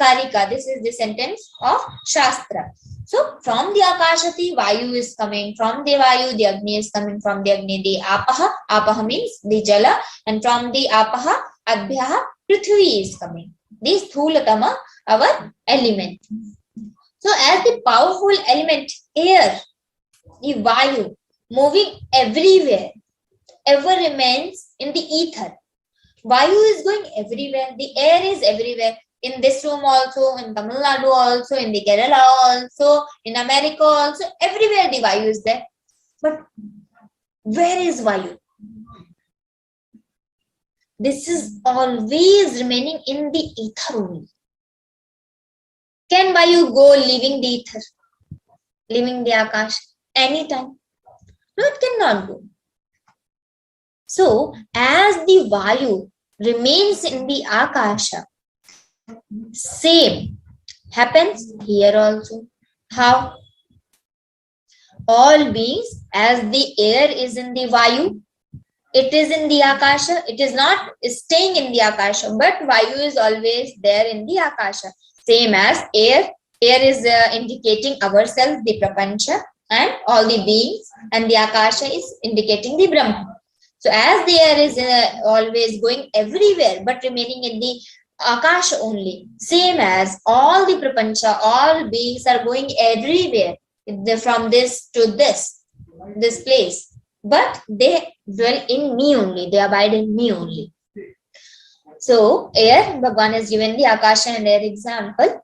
karika, this is the sentence of Shastra. So from the akasha, the vayu is coming, from the vayu, the agni is coming, from the agni, the apaha means the jala, and from the apaha, adhya, prithvi is coming. This thulatama, our element. So as the powerful element air, the vayu, moving everywhere, ever remains in the ether. Vayu is going everywhere, the air is everywhere. In this room also, in Tamil Nadu also, in the Kerala also, in America also, everywhere the Vayu is there. But where is Vayu? This is always remaining in the ether only. Can Vayu go leaving the ether, leaving the Akash anytime? No, it cannot go. So, as the Vayu remains in the Akasha, same happens here also. How? All beings, as the air is in the Vayu, it is in the Akasha. It is not staying in the Akasha, but Vayu is always there in the Akasha. Same as air. Air is indicating ourselves, the Prapancha, and all the beings, and the Akasha is indicating the Brahma. So as the air is always going everywhere, but remaining in the Akasha only, same as all the Prapancha, all beings are going everywhere, from this to this place, but they dwell in me only, they abide in me only. So air, Bhagavan has given the Akasha and air example.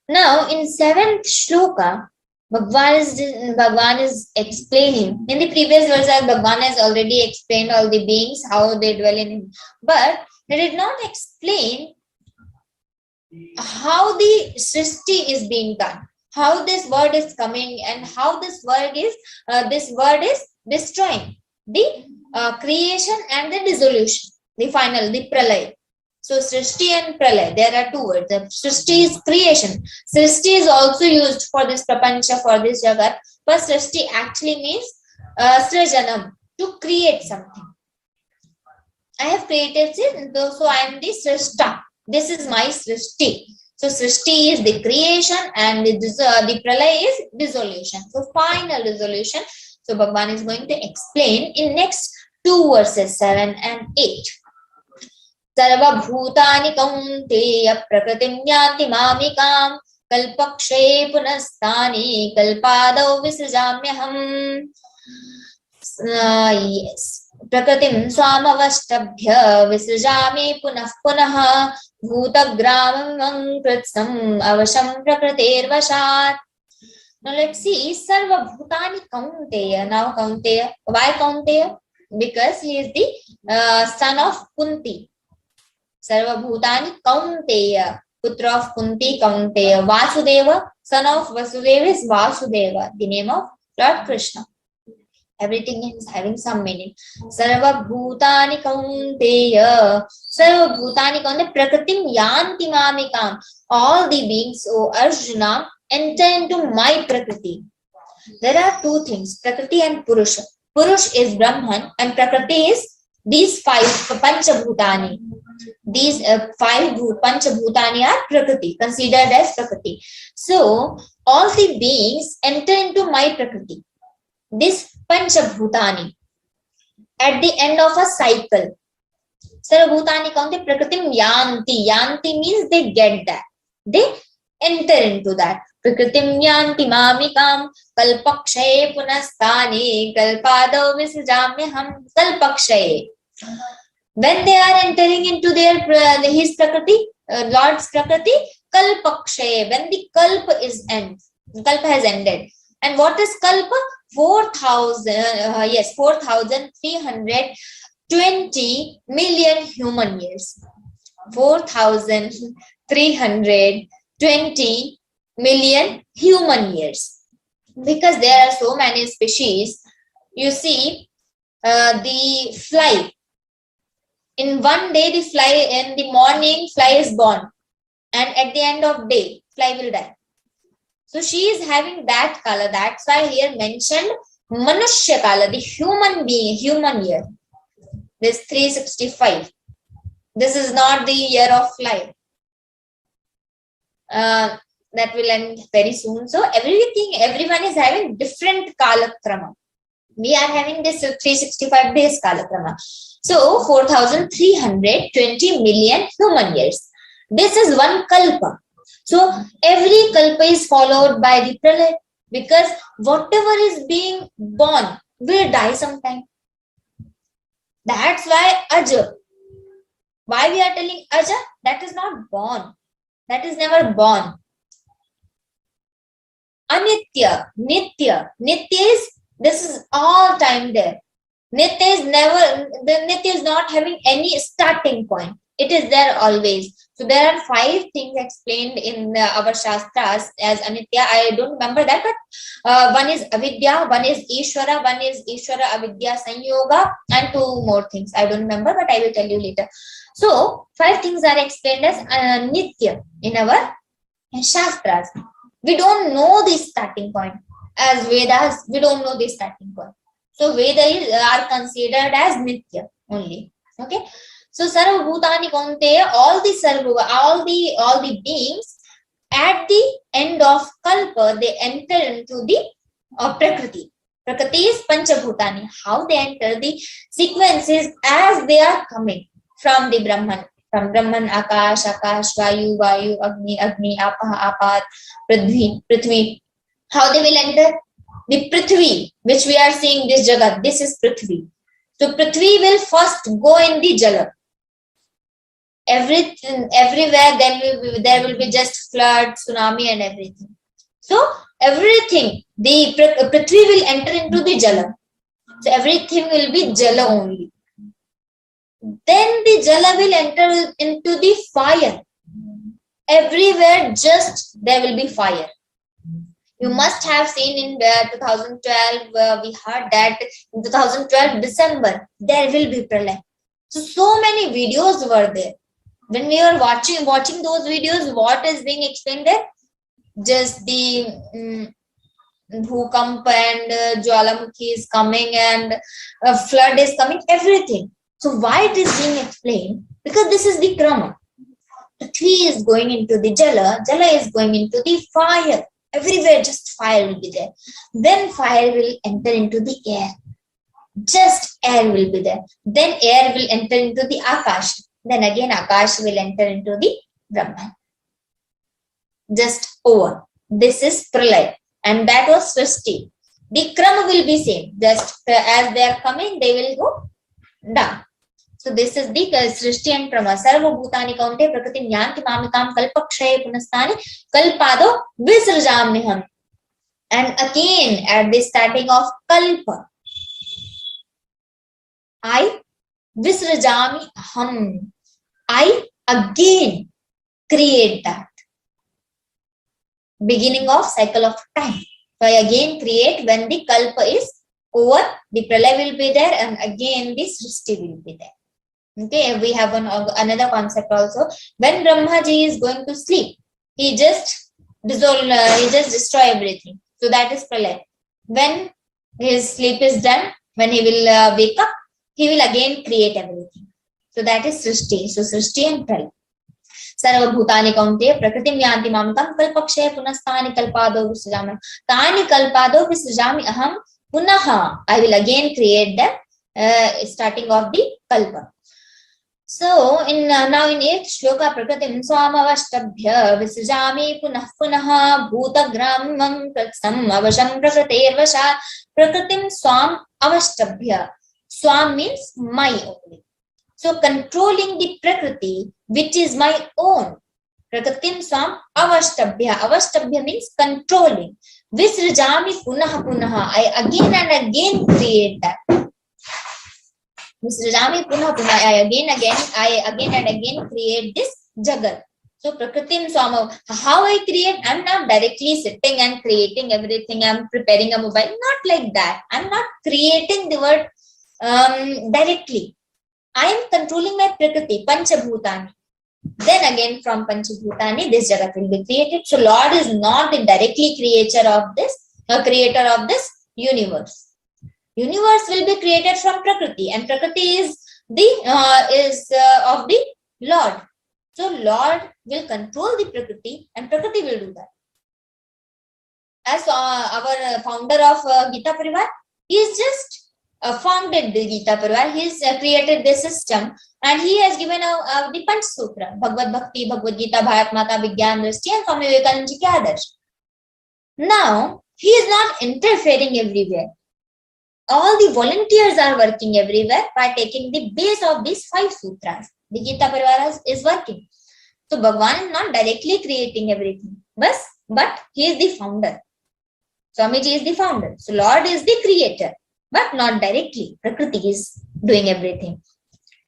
Now in 7th shloka, Bhagavan is explaining. In the previous verses, Bhagavan has already explained all the beings, how they dwell in him, but he did not explain how the Srishti is being done, how this word is coming, and how this word is destroying the creation and the dissolution, the final, the pralay. So Srishti and pralay, there are two words. The Srishti is creation. Srishti is also used for this prapancha, for this jagat, but Srishti actually means srijanam, to create something. I have created it, so I am the Srishta. This is my Srishti. So Srishti is the creation and the pralay is dissolution. So final dissolution. So Bhagavan is going to explain in next two verses, 7 and 8. Sarva bhutani kaunteya prakritim yanti mamikam kalpakshe punastani kalpadau visrajamyaham. Yes. Prakritim swamavashtabhya visrajami punah punah bhutagramam kritsam avasham prakritir vashat. Now let's see Sarva Bhutani Kaunteya. Now Kaunteya. Why Kaunteya? Because he is the son of Kunti. Sarva Bhutani Kaunteya. Putra of Kunti Kaunteya. Vasudeva. Son of Vasudeva is Vasudeva. The name of Lord Krishna. Everything is having some meaning. Sarva Bhutani Kaunteya. Sarva Bhutani Kaunteya. Prakritim Yanti Mamikam. All the beings, O Arjuna, enter into my Prakriti. There are two things, Prakriti and Purusha. Purush is Brahman and Prakriti is these five Panchabhutani. These five Panchabhutani are Prakriti, considered as Prakriti. So, all the beings enter into my Prakriti. This Panchabhutani at the end of a cycle. Sarvabhutani Kaunteya Prakritim Yanti. Yanti means they get that. They enter into that. Prakritim Yanti Mamikam Kalpakshaye Punastani Kalpadav Visrajamyaham Kalpakshaye. When they are entering into his Prakriti, Lord's Prakriti, Kalpakshaye, when the Kalpa is Kalpa has ended. And what is Kalpa? 4,320 million human years. 4,320 million human years. Because there are so many species. You see, the fly. In one day, the fly, in the morning, fly is born. And at the end of day, fly will die. So she is having that kala. That's why here mentioned Manushya kala, the human being, human year. This 365. This is not the year of fly. That will end very soon. So everyone is having different kalakrama. We are having this 365 days kalakrama. So 4,320 million human years. This is one kalpa. So every kalpa is followed by the pralaya, because whatever is being born will die sometime. That's why Aja. Why we are telling Aja? That is not born. That is never born. Anitya, Nitya. Nitya is, this is all time there. Nitya is never, the Nitya is not having any starting point. It is there always. So there are 5 things explained in our Shastras as Anitya. I don't remember that, but one is Avidya, one is Ishvara, one is Ishvara Avidya Sanyoga, and 2 more things. I don't remember, but I will tell you later. So 5 things are explained as Nitya in our Shastras. We don't know the starting point. As Vedas, we don't know the starting point. So Vedas are considered as Nitya only. Okay. So Sarva Bhutani Kaunteya, all the beings at the end of Kalpa, they enter into the Prakriti. Prakriti is Panchabhutani. How they enter the sequences as they are coming from the Brahman. From Brahman, Akash, Akash, Vayu, Vayu, Agni, Agni, Apaha, Apat, Prithvi, Prithvi. How they will enter? The Prithvi, which we are seeing this Jagat, this is Prithvi. So Prithvi will first go in the Jala. Everything, everywhere there will be just flood, tsunami and everything. So everything, the Prithvi will enter into the Jala. So everything will be Jala only. Then the Jala will enter into the fire. Everywhere just there will be fire. You must have seen in 2012, we heard that in 2012 December, there will be pralaya. So many videos were there. When we were watching those videos, what is being explained there? Just the Bhukamp and Jwalamukhi is coming and flood is coming, everything. So why it is being explained? Because this is the Krama. The tree is going into the Jala, Jala is going into the fire. Everywhere just fire will be there. Then fire will enter into the air. Just air will be there. Then air will enter into the Akash. Then again Akash will enter into the Brahman. Just over. This is Pralay. And that was Srishti. The Krama will be same. Just as they are coming, they will go down. So this is the Srishti and Krama. Sarva Bhutani Kaunteya Prakritim Yanti Mamikam Kalpakshaye Punastani Kalpado Visrajamyaham. And again, at the starting of kalpa, I visrajami aham. I again create that. Beginning of cycle of time. So I again create when the kalpa is over, the pralay will be there, and again the srishti will be there. Okay, we have another concept also. When Brahmaji is going to sleep, he just destroy everything. So that is pralay. When his sleep is done, when he will wake up, he will again create everything. So that is srishti. So srishti and pralay. सर्वभूतानि कौन्तेय प्रकृतिं यान्ति मामकं कल्पक्षये पुनस्तानि कल्पादौ विसृजामि तानि कल्पादौ विसृजामि अहं पुनः. I will again create them starting of the kalpa. So now in 8th shloka, prakritim swamavashtabhya visrijami punah punah bhutagramam praksam avasham prakritirvashat. Prakritim swam avashtabhya. Swam means my only. So controlling the prakriti, which is my own. Prakritim swam avashtabhya. Avashtabhya means controlling. Visrijami punah punah. I again and again create that. Visrijami punah punah. I again and again create this jagat. So prakritim swam. How I create? I'm not directly sitting and creating everything. I'm preparing a mobile. Not like that. I'm not creating the word directly. I am controlling my prakriti, panchabhutani. Then again from panchabhutani, this jagat will be created. So Lord is not the directly creator of this universe. Universe will be created from prakriti, and prakriti is of the Lord. So Lord will control the prakriti, and prakriti will do that. As our founder of Gita Pariwar, he is just founded the Gita Pariwar. He has created this system, and he has given the Panch Sutra, Bhagavad Bhakti, Bhagavad Gita, Bharat Mata, Vigyan, Drishti, and Swami Vivekananda Ji ki Adarsh. Now, he is not interfering everywhere. All the volunteers are working everywhere by taking the base of these 5 sutras. The Gita Pariwar is working. So, Bhagwan is not directly creating everything, but he is the founder. Swamiji is the founder. So, Lord is the creator, but not directly. Prakriti is doing everything.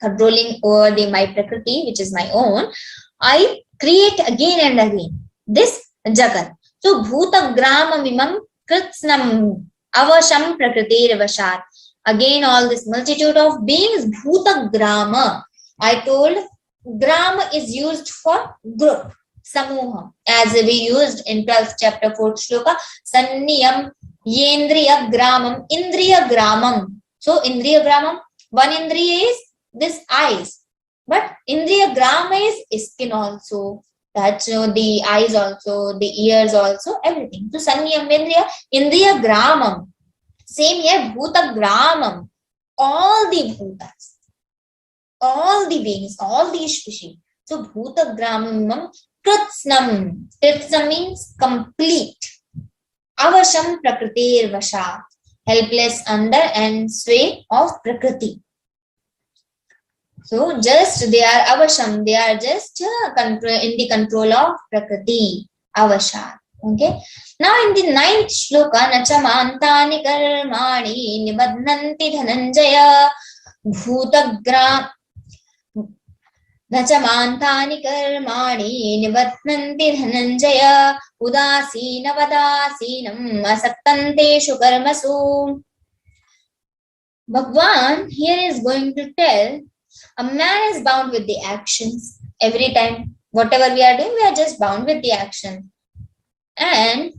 Controlling over my prakriti, which is my own, I create again and again this jagat. So, bhuta grama mimam kritsnam avasham prakritir vashat. Again, all this multitude of beings, bhuta grama. I told grama is used for group, samuha, as we used in 12th chapter 4th shloka, sanniyam yendriya gramam, indriya gramam. So, indriya gramam, one indriya is this eyes, but indriya grama is skin also, that's the eyes also, the ears also, everything. So, sanniyam yendriya, indriya gramam. Same here, bhuta gramam. All the bhutas, all the beings, all the species. So, bhuta gramam kritsnam. Kritsnam means complete. Avasham prakritir vashat. Helpless under and sway of prakriti. So, just they are avasham. They are just in the control of prakriti. Avashat. Okay. Now, in the 9th shloka, nachamantani karmani nibadnanti dhananjaya bhutagram. Nachamantani karmani nibadnanti dhananjaya udasina vadasinam asaktanteshu karmasu. Bhagwan here is going to tell a man is bound with the actions. Every time, whatever we are doing, we are just bound with the action. And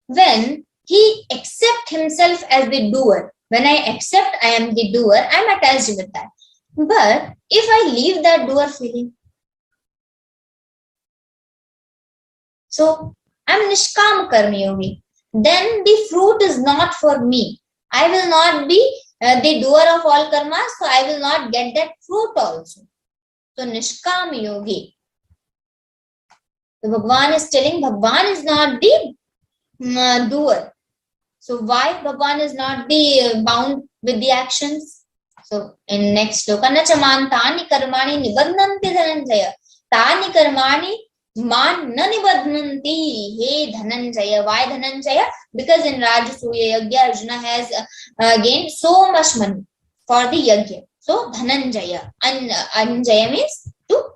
when he accepts himself as the doer, when I accept I am the doer, I am attached with that. But if I leave that doer feeling, so I am nishkam karmi yogi, then the fruit is not for me. I will not be the doer of all karmas, so I will not get that fruit also. So nishkam yogi. So Bhagwan is telling Bhagwan is not the doer. So why Bhagwan is not the bound with the actions? So in next shloka, nachaman tani karmani nibadnanti dhananjaya. Tani karmani, Man na nibadhanti. Hey Dhananjaya. Why Dhananjaya? Because in Rajasuya Yagya, Arjuna has gained so much money for the Yagya. So Dhananjaya. Anjaya means to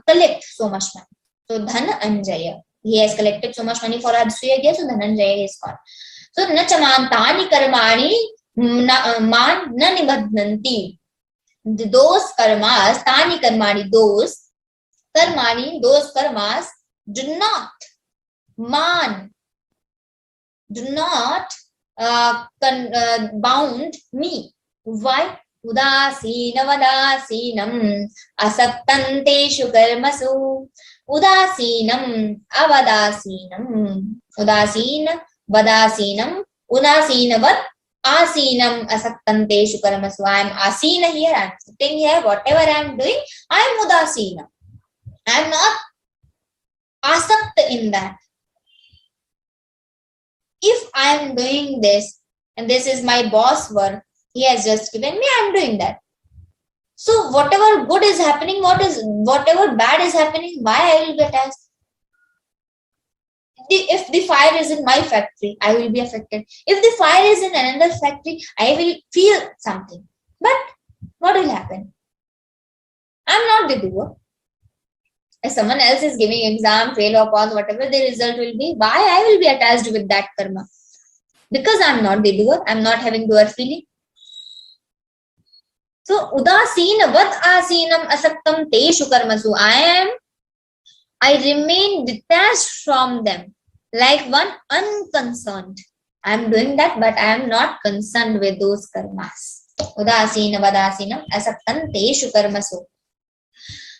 collect so much money. So Dhananjaya. He has collected so much money for Rajasuya Yagya, so Dhananjaya is called. So na chamantani karmani man na nibadhanti. Those karmas, tani karmani, those karmas do not bound me. Why? Udasina vadasinam asaktanteshu karmasu. Udasinam avadasinam. Udasina vadasinam. Udasinavat asinam asaktanteshu karmasu. I am asina here, I am sitting here, whatever I am doing, I am udasina. I am not asakta in that. If I am doing this, and this is my boss work, he has just given me, I am doing that. So whatever good is happening, whatever bad is happening, why I will be attached? If the fire is in my factory, I will be affected. If the fire is in another factory, I will feel something. But what will happen? I am not the doer. If someone else is giving exam, fail or pass, whatever the result will be, why I will be attached with that karma? Because I am not the doer, I am not having doer feeling. So udasina vad asinam asaktam teshu karmasu. I remain detached from them, like one unconcerned. I am doing that, but I am not concerned with those karmas. Udasina vad asinam asaktam teshu karmasu.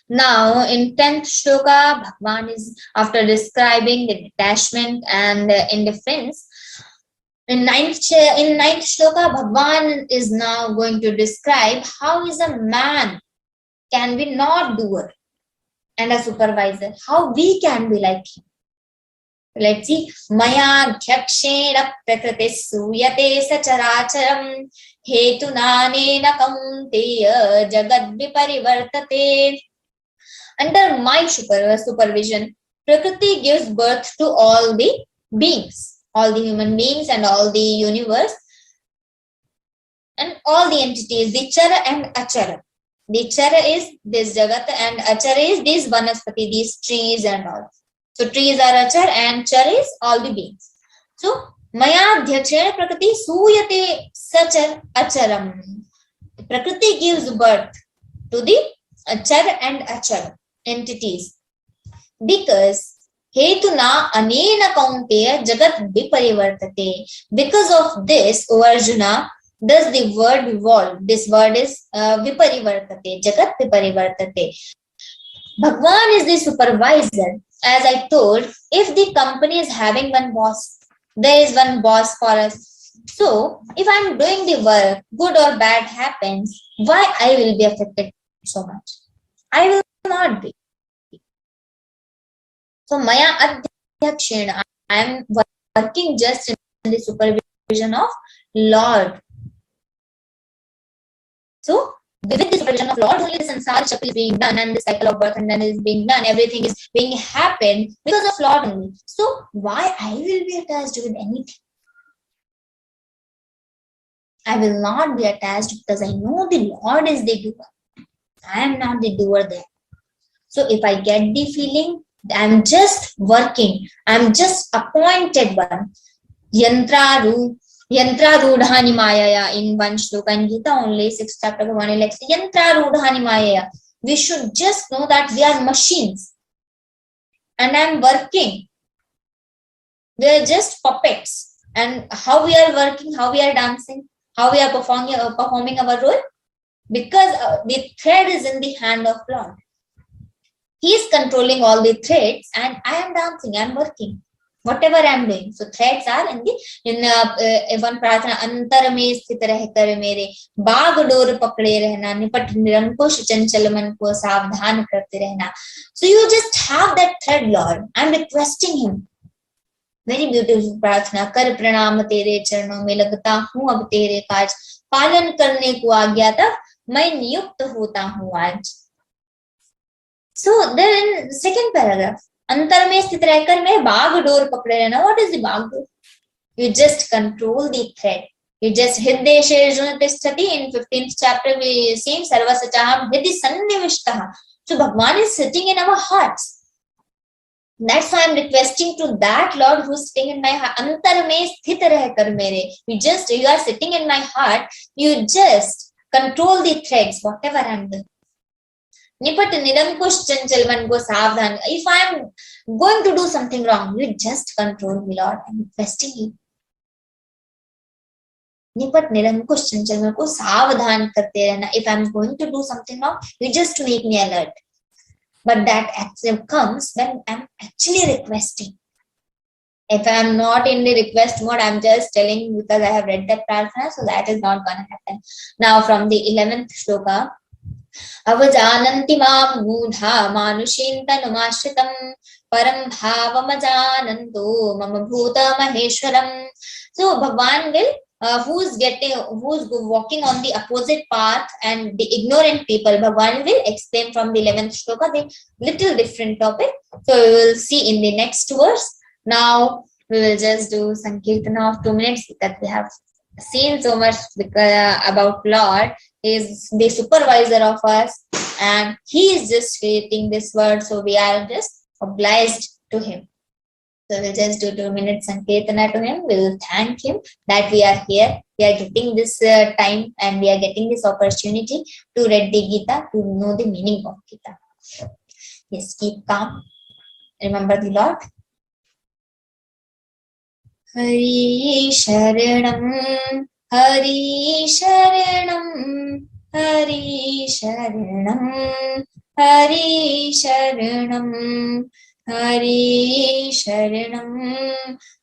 Now, in 10th shloka, Bhagavan is, after describing the detachment and indifference, in 9th shloka, Bhagavan is now going to describe how is a man can be not doer and a supervisor, how we can be like him. Let's see. Maya dhyakshena prakriti suyate sacharacharam hetunanena kaunteya jagad viparivartate. Under my supervision, Prakriti gives birth to all the beings, all the human beings and all the universe and all the entities, the Chara and Achara. The Chara is this Jagat and Achara is this Vanaspati, these trees and all. So trees are Achara and Chara is all the beings. So Maya Dhyakshena Prakriti Suyate Sachar Acharam. Prakriti gives birth to the Achara and Achara entities, because hetuna anena kaunteya jagat viparivartate. Because of this, O Arjuna, does the word evolve. This word is viparivartate, jagat viparivartate. Bhagwan is the supervisor. As I told, if the company is having one boss, there is one boss for us. So if I am doing the work, good or bad happens, why I will be affected so much? I will not be. So Maya Adhyakshena, I am working just in the supervision of Lord. So with the supervision of Lord, only the samsara chakra is being done and the cycle of birth and then is being done. Everything is being happened because of Lord only. So why I will be attached with anything? I will not be attached because I know the Lord is the doer. I am not the doer there. So if I get the feeling, I am just working. I am just appointed one. Yantra rudhani mayaya in one shloka in Gita only, 6th chapter, 1 elect. Yantra rudhani mayaya. We should just know that we are machines. And I am working. We are just puppets. And how we are working, how we are dancing, how we are performing our role? Because the thread is in the hand of Lord. He is controlling all the threads and I am dancing, I am working, whatever I am doing. So threads are in one prarthana, antar mein sthit reh kar mere, baag dor pakde rehna, nipat nirankush chanchal man ko savdhan karte rehna. So you just have that thread, Lord. I am requesting him. Very beautiful prarthana. Kar pranam tere charanon mein lagta hu ab tere kaaj, पालन करने को आ गया था, मैं नियुक्त होता हूँ आज. So then second paragraph, अंतर में स्थित रहकर मैं बागडोर पकड़े रहना. What is the बागडोर? You just control the thread. You just Hiddeshe Arjuna Tisthati. In 15th chapter we see Sarva Sachaham Hidi Sannivishtaha. So Bhagwan is sitting in our hearts. That's why I'm requesting to that Lord who's sitting in my heart. Antar mein sthit rehkar mere. You are sitting in my heart. You just control the threads, whatever I'm doing. Nipat nirankush chanchal man ko savdhan. If I'm going to do something wrong, you just control me, Lord. I'm requesting you. निपट निरंकुश चंचल मन को सावधान करते रहना. If I'm going to do something wrong, you just make me alert. But that actually comes when I'm actually requesting. If I'm not in the request mode, I'm just telling because I have read that prarthana, so that is not going to happen. Now from the 11th shloka, avajananti mam mudha manushintanumashritam param bhavamajananto mama bhuta maheshwaram. So Bhagwan will who's walking on the opposite path and the ignorant people, Bhagwan will explain from the 11th shloka the little different topic. So we will see in the next verse. Now we will just do Sankirtana of 2 minutes because we have seen so much about Lord. He is the supervisor of us and he is just creating this word, so we are just obliged to him. So we'll just do 2 minutes Sankirtana to him. We'll thank him that we are here. We are getting this time and we are getting this opportunity to read the Gita, to know the meaning of Gita. Yes, keep calm. Remember the Lord. Hari Sharanam, Hari Sharanam, Hari Sharanam, Hari Sharanam. Hari Sharanam,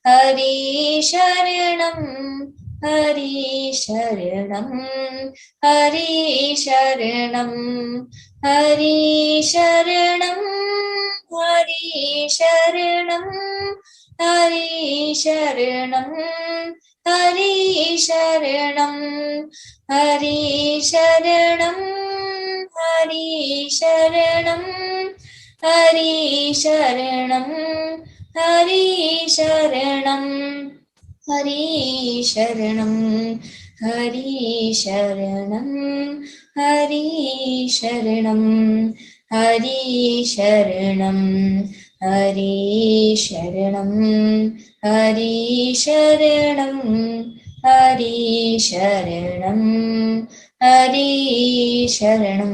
Hari Sharanam, Hari Sharanam, Hari Sharanam, Hari Sharanam, Hari Sharanam, Hari Sharanam, Hari Sharanam, Hari Sharanam, Hari Sharanam. Hari Sharanam, Hari Sharanam, Hari Sharanam, Hari Sharanam, Hari Sharanam, Hari Sharanam, Hari Sharanam, Hari Sharanam, Hari Sharanam, Hari Sharanam.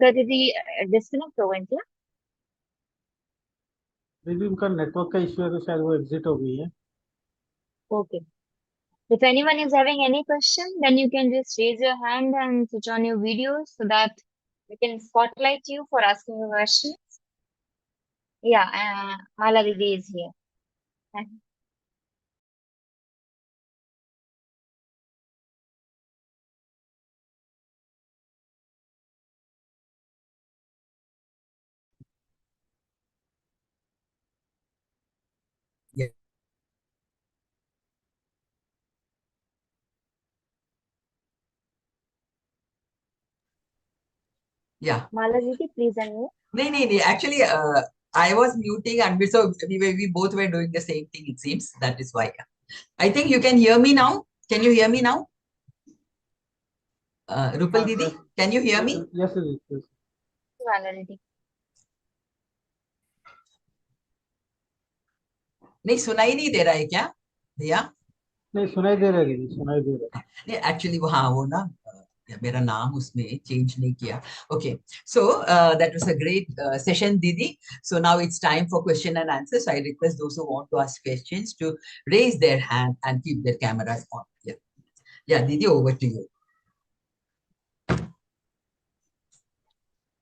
दीदी disconnect हो गई क्या? दीदी उनका network का issue है तो शायद वो एग्जिट हो गई है. Okay. If anyone is having any question, then you can just raise your hand and switch on your video so that we can spotlight you for asking your questions. Yeah, Mala Didi is here. Yeah. Yeah. Mala Didi, please unmute. No. Actually, I was muting and so we both were doing the same thing, it seems. That is why. I think you can hear me now. Can you hear me now? Rupal Didi, can you hear me? Yes, yes. Mala Didi. नहीं सुनाई नहीं दे रहा है क्या भैया? नहीं सुनाई दे रहा है दीदी, सुनाई दे रहा है. नहीं एक्चुअली हाँ वो ना मेरा नाम उसमें change नहीं किया. Okay, so that was a great session, Didi. So now it's time for question and answers. I request those who want to ask questions to raise their hand and keep their cameras on. Yeah, Didi, over to you.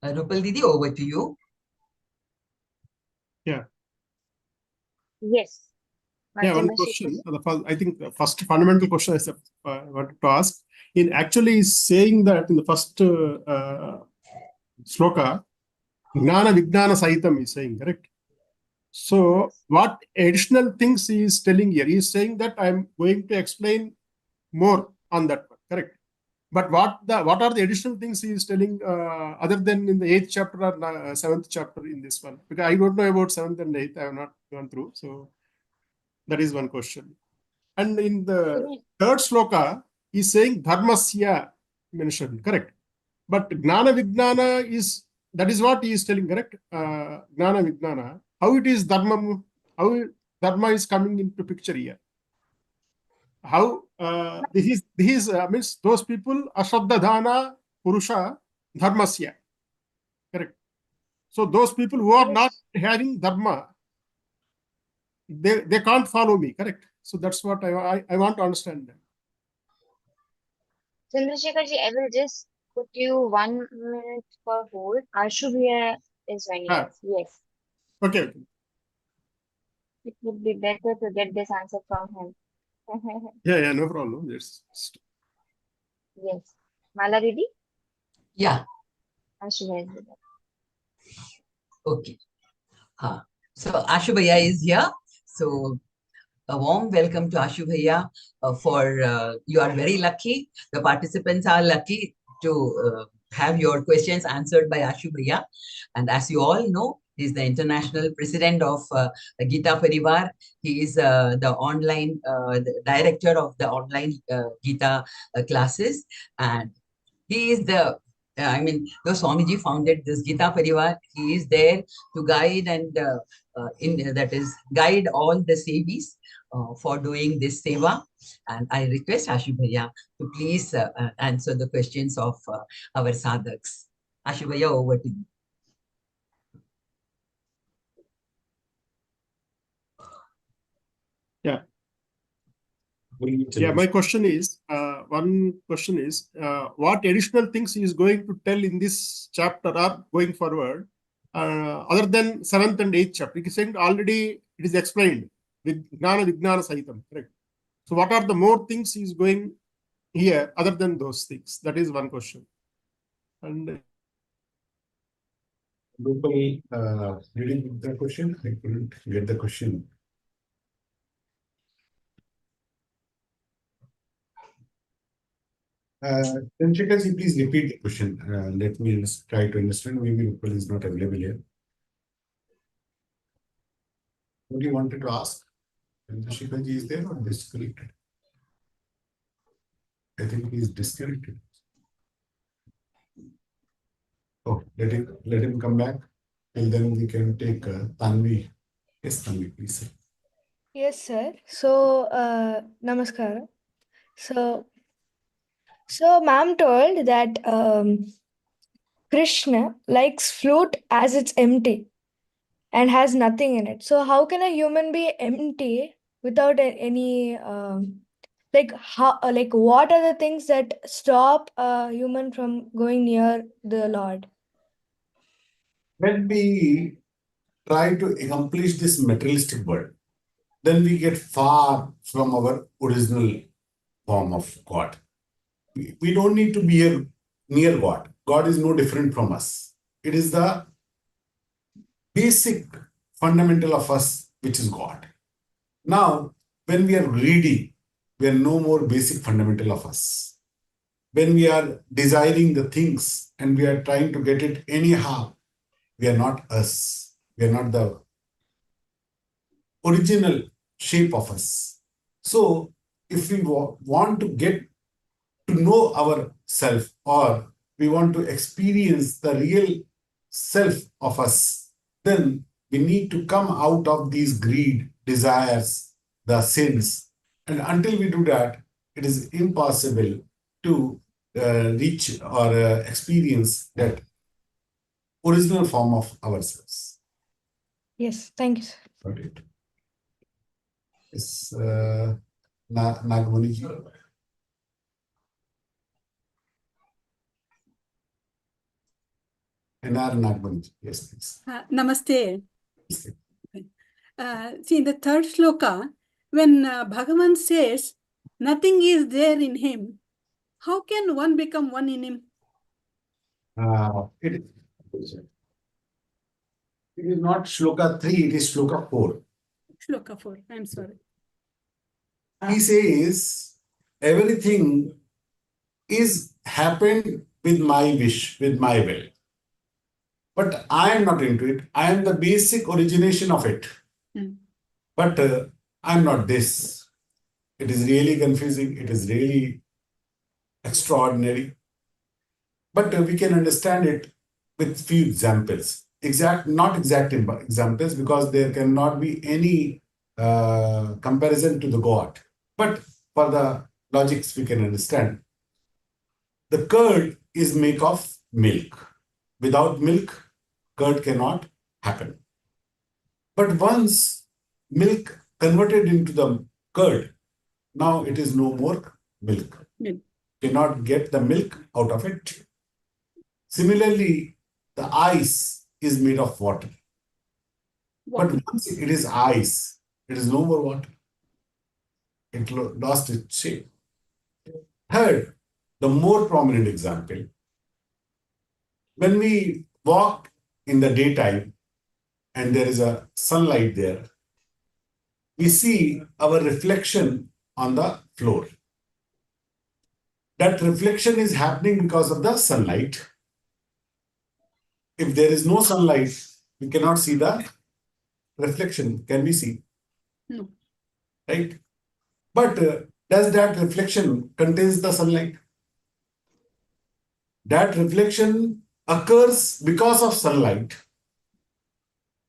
Rupal Didi, over to you. Yes. Yeah, one question. I think the first fundamental question I wanted to ask. In actually saying that in the first sloka, Gnana Vijnana Sahitam is saying, correct? So what additional things he is telling here? He is saying that I am going to explain more on that one, correct? But what are the additional things he is telling other than in the 8th chapter or 7th chapter in this one? Because I don't know about 7th and 8th. I have not gone through. So that is one question. And in the 3rd sloka, he is saying dharmasya mentioned, correct? But gnana vijnana is, that is what he is telling, correct? Gnana vijnana. How it is dharma, how dharma is coming into picture here? How this is means those people ashabda dhana purusha dharmasya, correct? So those people who are not having dharma, they can't follow me, correct? So that's what I want to understand. Chandrasekhar ji, I will just put you 1 minute for hold. Ashubhya is joining us. Yes. Okay. It would be better to get this answer from him. Yeah, no problem. Yes. Mala Didi? Yeah. Ashubhya is with us. Okay. So Ashu Bhaiya is here. So a warm welcome to Ashu Bhaiya. You are very lucky. The participants are lucky to have your questions answered by Ashu Bhaiya. And as you all know, he is the international president of GÍTA Pariwar. He is the online the director of the online GÍTA classes, and he is the though Swamiji founded this GÍTA Pariwar, he is there to guide and guide all the sevis for doing this seva. And I request Ashu Bhaiya to please answer the questions of our sadhaks. Ashu Bhaiya, over to you. Yeah, my question is, what additional things he is going to tell in this chapter or going forward, other than 7th and 8th chapter? He is saying already it is explained with Gnana Vijnana Sahitam, correct? So what are the more things he is going here other than those things? That is one question. And Rupal, reading the question, I couldn't get the question. Then Shikhaji, please repeat the question. Let me try to understand. Maybe Rupal is not available here. What do you wanted to ask? Shikhaji is there or disconnected? I think he is disconnected. Oh, let him come back. Till then we can take Tanvi. Yes, Tanvi, please. Yes, sir. So, namaskar. So ma'am told that Krishna likes flute as it's empty and has nothing in it. So how can a human be empty without any like what are the things that stop a human from going near the Lord? When we try to accomplish this materialistic world, then we get far from our original form of God. We don't need to be near God. God is no different from us. It is the basic fundamental of us, which is God. Now, when we are greedy, we are no more basic fundamental of us. When we are desiring the things and we are trying to get it anyhow, we are not us. We are not the original shape of us. So, if we want to get to know ourself, or we want to experience the real self of us, then we need to come out of these greed, desires, the sins. And until we do that, it is impossible to reach or experience that original form of ourselves. Yes, thank you, sir. Got it. Yes, Nagamani ji. NR Nagamani ji. Yes, please. Namaste. See, in the third shloka, when Bhagavan says, nothing is there in him, how can one become one in him? It is not shloka 3, it is shloka 4. Shloka 4, I'm sorry. He says, everything is happened with my wish, with my will. But I am not into it. I am the basic origination of it. But I am not this. It is really confusing. It is really extraordinary. But we can understand it with few examples. Not exact examples, because there cannot be any comparison to the God. But for the logics we can understand. The curd is made of milk. Without milk, curd cannot happen. But once milk converted into the curd, now it is no more milk. Cannot get the milk out of it. Similarly, the ice is made of water. But once it is ice, it is no more water. It lost its shape. Third, the more prominent example, when we walk in the daytime and there is a sunlight there, we see our reflection on the floor. That reflection is happening because of the sunlight. If there is no sunlight, we cannot see the reflection. Can we see? No. Right? But does that reflection contains the sunlight? That reflection occurs because of sunlight.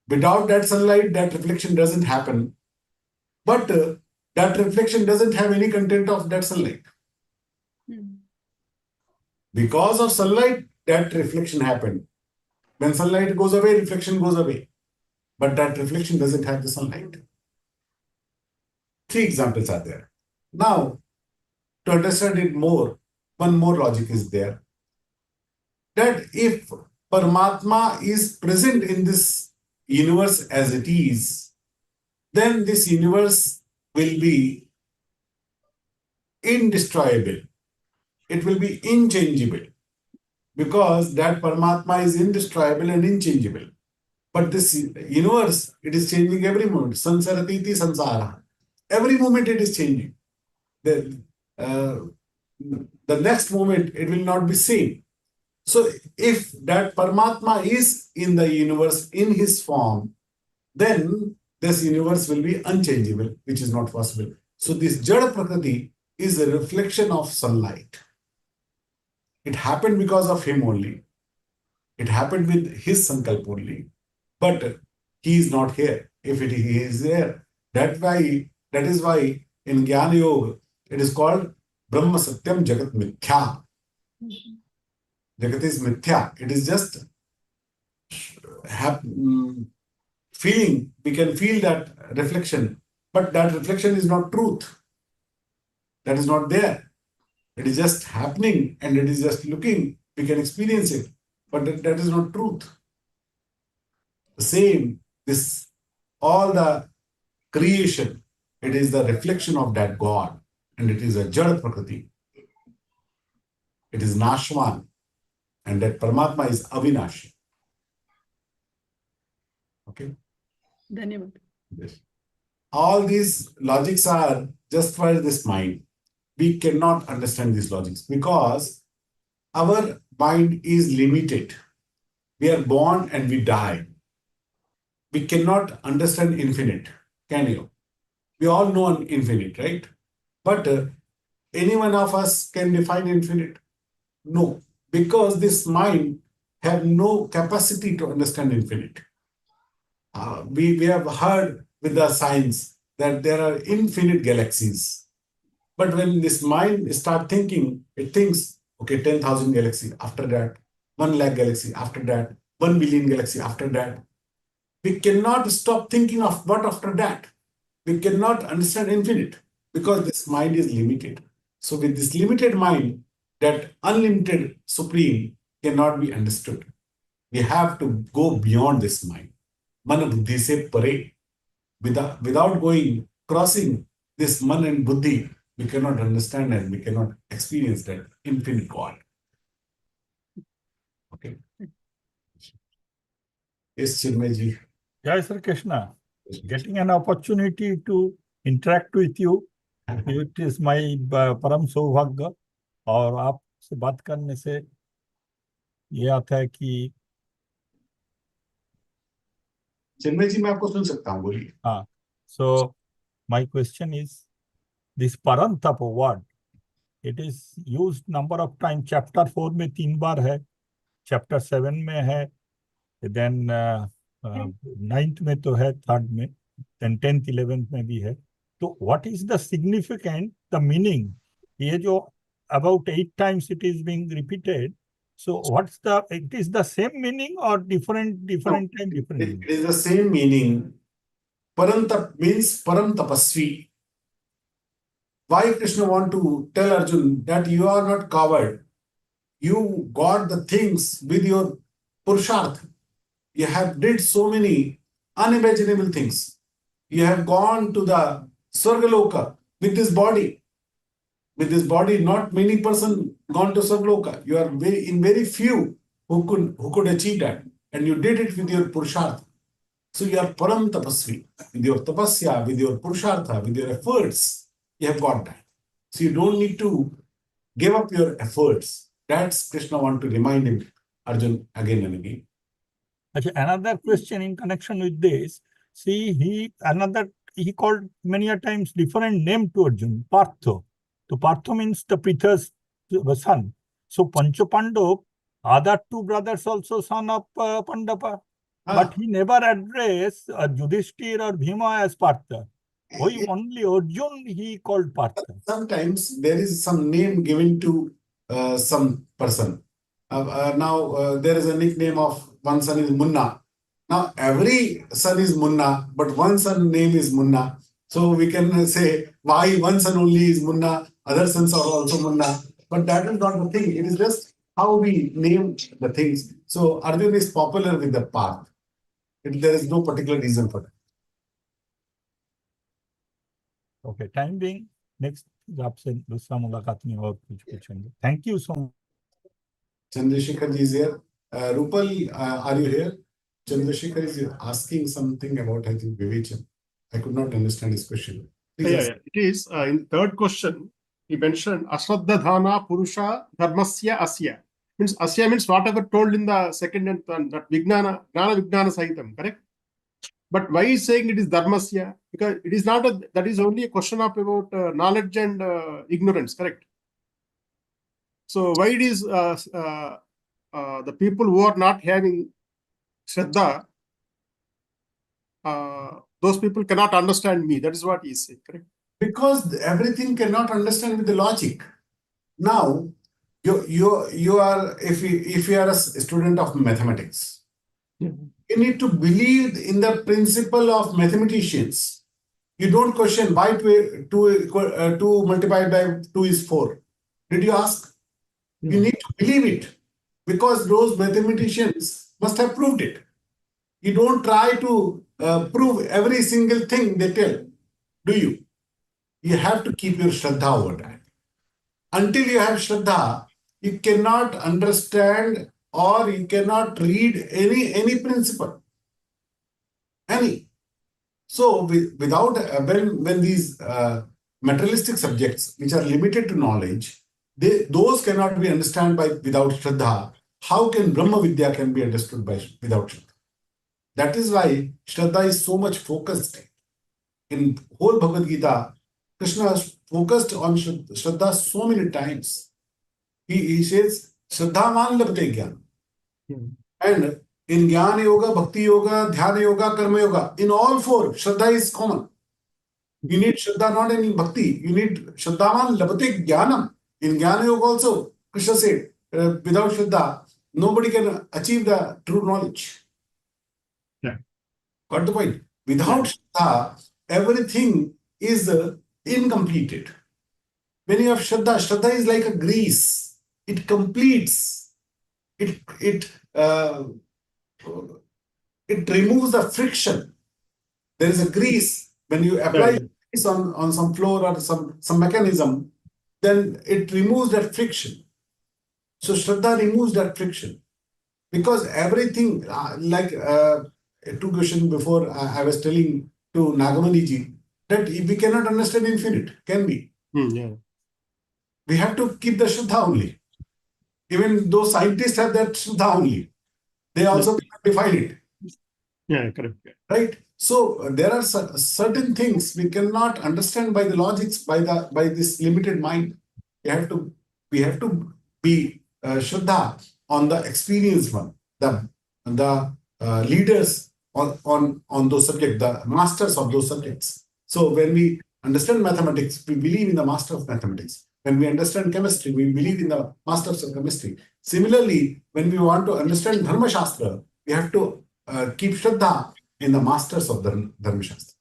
Without that sunlight, that reflection doesn't happen. But that reflection doesn't have any content of that sunlight. Because of sunlight, that reflection happened. When sunlight goes away, reflection goes away. But that reflection doesn't have the sunlight. 3 examples are there. Now, to understand it more, one more logic is there. That if Paramatma is present in this universe as it is, then this universe will be indestroyable. It will be inchangeable. Because that Paramatma is indestroyable and inchangeable. But this universe, it is changing every moment. Sansaratiti sansara. Every moment it is changing. The next moment it will not be same. So if that Paramatma is in the universe in his form, then this universe will be unchangeable, which is not possible. So this Jada Prakriti is a reflection of sunlight. It happened because of him only. It happened with his sankalp only. But he is not here. If he is there, that is why in Jnana Yoga, it is called Brahma Satyam Jagat Mithya. Jagat is Mithya. It is just feeling. We can feel that reflection. But that reflection is not truth. That is not there. It is just happening and it is just looking. We can experience it. But that is not truth. The same, all the creation, it is the reflection of that God. And it is a Jada Prakriti. It is Nashwan. And that Paramatma is Avinashi. Okay? Dhanyavad. Yes. All these logics are just for this mind. We cannot understand these logics because our mind is limited. We are born and we die. We cannot understand infinite. Can you? We all know an infinite, right? But any one of us can define infinite? No, because this mind have no capacity to understand infinite. We have heard with the science that there are infinite galaxies. But when this mind starts thinking, it thinks Okay, 10,000 galaxy. After that, 1 lakh galaxy. After that, 1 million galaxy. After that, we cannot stop thinking of what after that. We cannot understand infinite because this mind is limited. So with this limited mind, that unlimited supreme cannot be understood. We have to go beyond this mind. Mana buddhi se pare. Without going, crossing this man and buddhi, we cannot understand and we cannot experience that infinite God. Okay. Yes, Chinmayji. Jai Sri Krishna. Getting an opportunity to interact with you, it is my परम सौभाग्य. और आपसे बात करने से ये आता है कि Chinmayji, मैं आपको सुन सकता हूँ, बोलिए. हाँ. So my question is, this parantapa word, it is used number of times. Chapter 4 में 3 बार है, chapter 7 में है, then 9th में तो है, 3rd में, then 10th 11th में भी है. तो what is the significant, the meaning? ये जो about 8 times it is being repeated. So what's the, it is the same meaning or different time, different meaning? It is the same meaning. Parantap means param tapasvi. Why Krishna want to tell Arjun that you are not coward? You got the things with your purusharth. You have did so many unimaginable things. You have gone to the Swargaloka with this body. With this body, not many person gone to Swargaloka. You are very few who could achieve that. And you did it with your purusharth. So you are param tapasvi. With your tapasya, with your purushartha, with your efforts, you have got that. So you don't need to give up your efforts. That's Krishna want to remind him, Arjun, again and again. Another question in connection with this. See, he called many a times different name to Arjun, Partho. So Partho means the Pritha's son. So Panchapandav, other 2 brothers also son of Pandava. But he never addressed Yudhishthir or Bhima as Partha. Only Arjun he called Partha. Sometimes there is some name given to some person. Now there is a nickname of one son is Munna. Now every son is Munna, but one son name is Munna. So we can say why one son only is Munna, other sons are also Munna. But that is not the thing. It is just how we name the things. So Arjun is popular with the path. There is no particular reason for that. Okay, time being, next आपसे दूसरा मुलाकात में और कुछ पूछेंगे. Thank you so much. Chandrasekhar ji is here. Rupal, are you here? Chandrasekhar is asking something about, I think, Vivechan. I could not understand his question. It is in the 3rd question. He mentioned Ashraddha Dhana Purusha Dharmasya Asya. Means Asya means whatever told in the 2nd and that Vijnana, Gnana Vijnana Sahitam, correct? But why is saying it is Dharmasya? Because it is not that is only a question of about knowledge and ignorance, correct? So why it is the people who are not having Shraddha, those people cannot understand me. That is what he is saying, correct? Because everything cannot understand with the logic. Now, you are, if you are a student of mathematics, you need to believe in the principle of mathematicians. You don't question why 2 multiplied by 2 is 4. Did you ask? You need to believe it because those mathematicians must have proved it. You don't try to prove every single thing they tell, do you? You have to keep your Shraddha over that. Until you have Shraddha, you cannot understand or you cannot read any principle. Any. So without when these materialistic subjects which are limited to knowledge, those cannot be understood without Shraddha. How can Brahma Vidya can be understood without Shraddha? That is why Shraddha is so much focused. In whole Bhagavad Gita, Krishna has focused on Shraddha so many times. He says, Shraddha man labte jnana. And in Jnana Yoga, Bhakti Yoga, Dhyana Yoga, Karma Yoga, in all 4, Shraddha is common. You need Shraddha not in Bhakti. You need Shraddha man labte jnanam. In Jnana Yoga also, Krishna said, without Shraddha, nobody can achieve the true knowledge. Yeah. Got the point? Without Shraddha, everything is incompleted. When you have Shraddha, Shraddha is like a grease. It completes. It removes the friction. There is a grease. When you apply grease on some floor or some mechanism, then it removes that friction. So Shraddha removes that friction. Because everything, like 2 questions before, I was telling to Nagamani ji that we cannot understand infinite, can we? Yeah. We have to keep the Shraddha only. Even though scientists have that Shraddha only, they also cannot define it. Yeah, correct. Right? So there are certain things we cannot understand by the logics, by this limited mind. We have to be Shraddha on the experienced one, the leaders on those subjects, the masters of those subjects. So when we understand mathematics, we believe in the master of mathematics. When we understand chemistry, we believe in the masters of chemistry. Similarly, when we want to understand Dharma Shastra, we have to keep Shraddha in the masters of Dharma Shastra.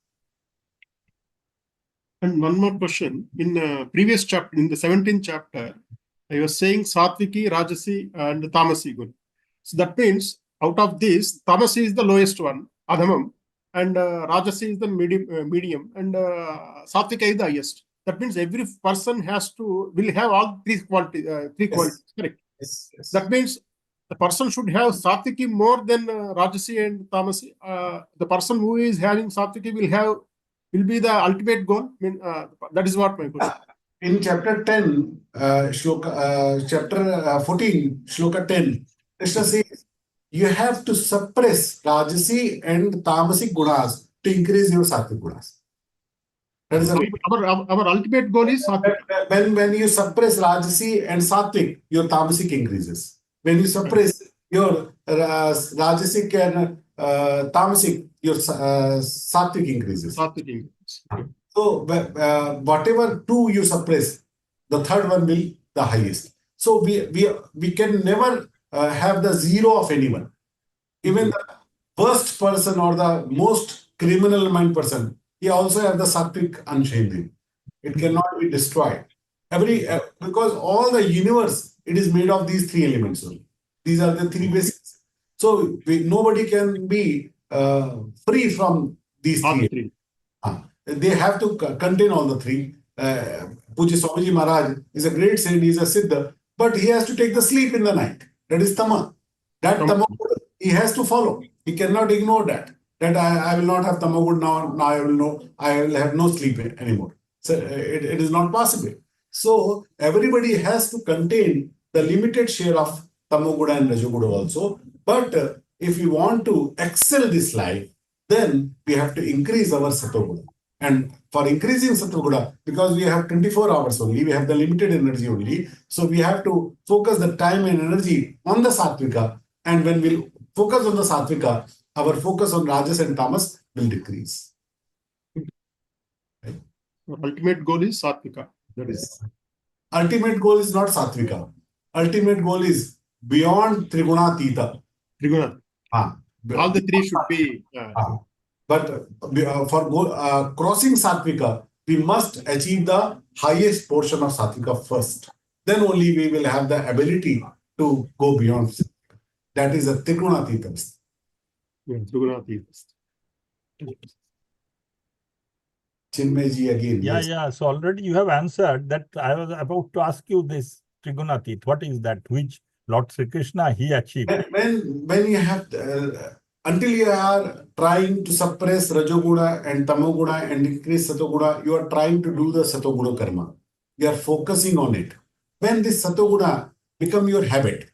And one more question. In previous chapter, in the 17th chapter, I was saying Satviki, Rajasi, and Tamasi Guna. So that means out of this, Tamasi is the lowest one, Adhamam, and Rajasi is the medium, and Satvika is the highest. That means every person will have all three qualities, correct? Yes. That means the person should have Satviki more than Rajasi and Tamasi. The person who is having Satviki will be the ultimate goal. I mean, that is what my question. In chapter 10, chapter 14, Shloka 10, Krishna says, you have to suppress Rajasi and Tamasi gunas to increase your Sattvic gunas. That is our ultimate goal is Sattvic. When you suppress Rajasi and Sattvic, your Tamasic increases. When you suppress your Rajasic and Tamasic, your Sattvic increases. So whatever two you suppress, the third one will be the highest. So we can never have the zero of anyone. Even the worst person or the most criminal mind person, he also has the Sattvic unchanging. It cannot be destroyed. Because all the universe, it is made of these three elements only. These are the three basics. So nobody can be free from these three. They have to contain all the three. Pujya Swamiji Maharaj is a great saint, he is a Siddha, but he has to take the sleep in the night. That is Tama. That Tama he has to follow. He cannot ignore that. That I will not have Tamagud now I will have no sleep anymore. So it is not possible. So everybody has to contain the limited share of Tamaguda and Rajaguda also. But if we want to excel this life, then we have to increase our Sattvaguda. And for increasing Sattvaguda, because we have 24 hours only, we have the limited energy only. So we have to focus the time and energy on the Sattvika. And when we focus on the Sattvika, our focus on Rajas and Tamas will decrease. Right? Our ultimate goal is Sattvika. That is. Ultimate goal is not Sattvika. Ultimate goal is beyond Trigunatita. Triguna. All the three should be. But for crossing Sattvika, we must achieve the highest portion of Sattvika first. Then only we will have the ability to go beyond Sattvika. That is a Trigunatita. Chinmayji again. Yeah. So already you have answered that. I was about to ask you this Trigunatit. What is that? Which Lord Sri Krishna he achieved? When you have until you are trying to suppress Rajoguda and Tamoguda and increase Satoguda, you are trying to do the Satoguda karma. You are focusing on it. When this Satoguda become your habit,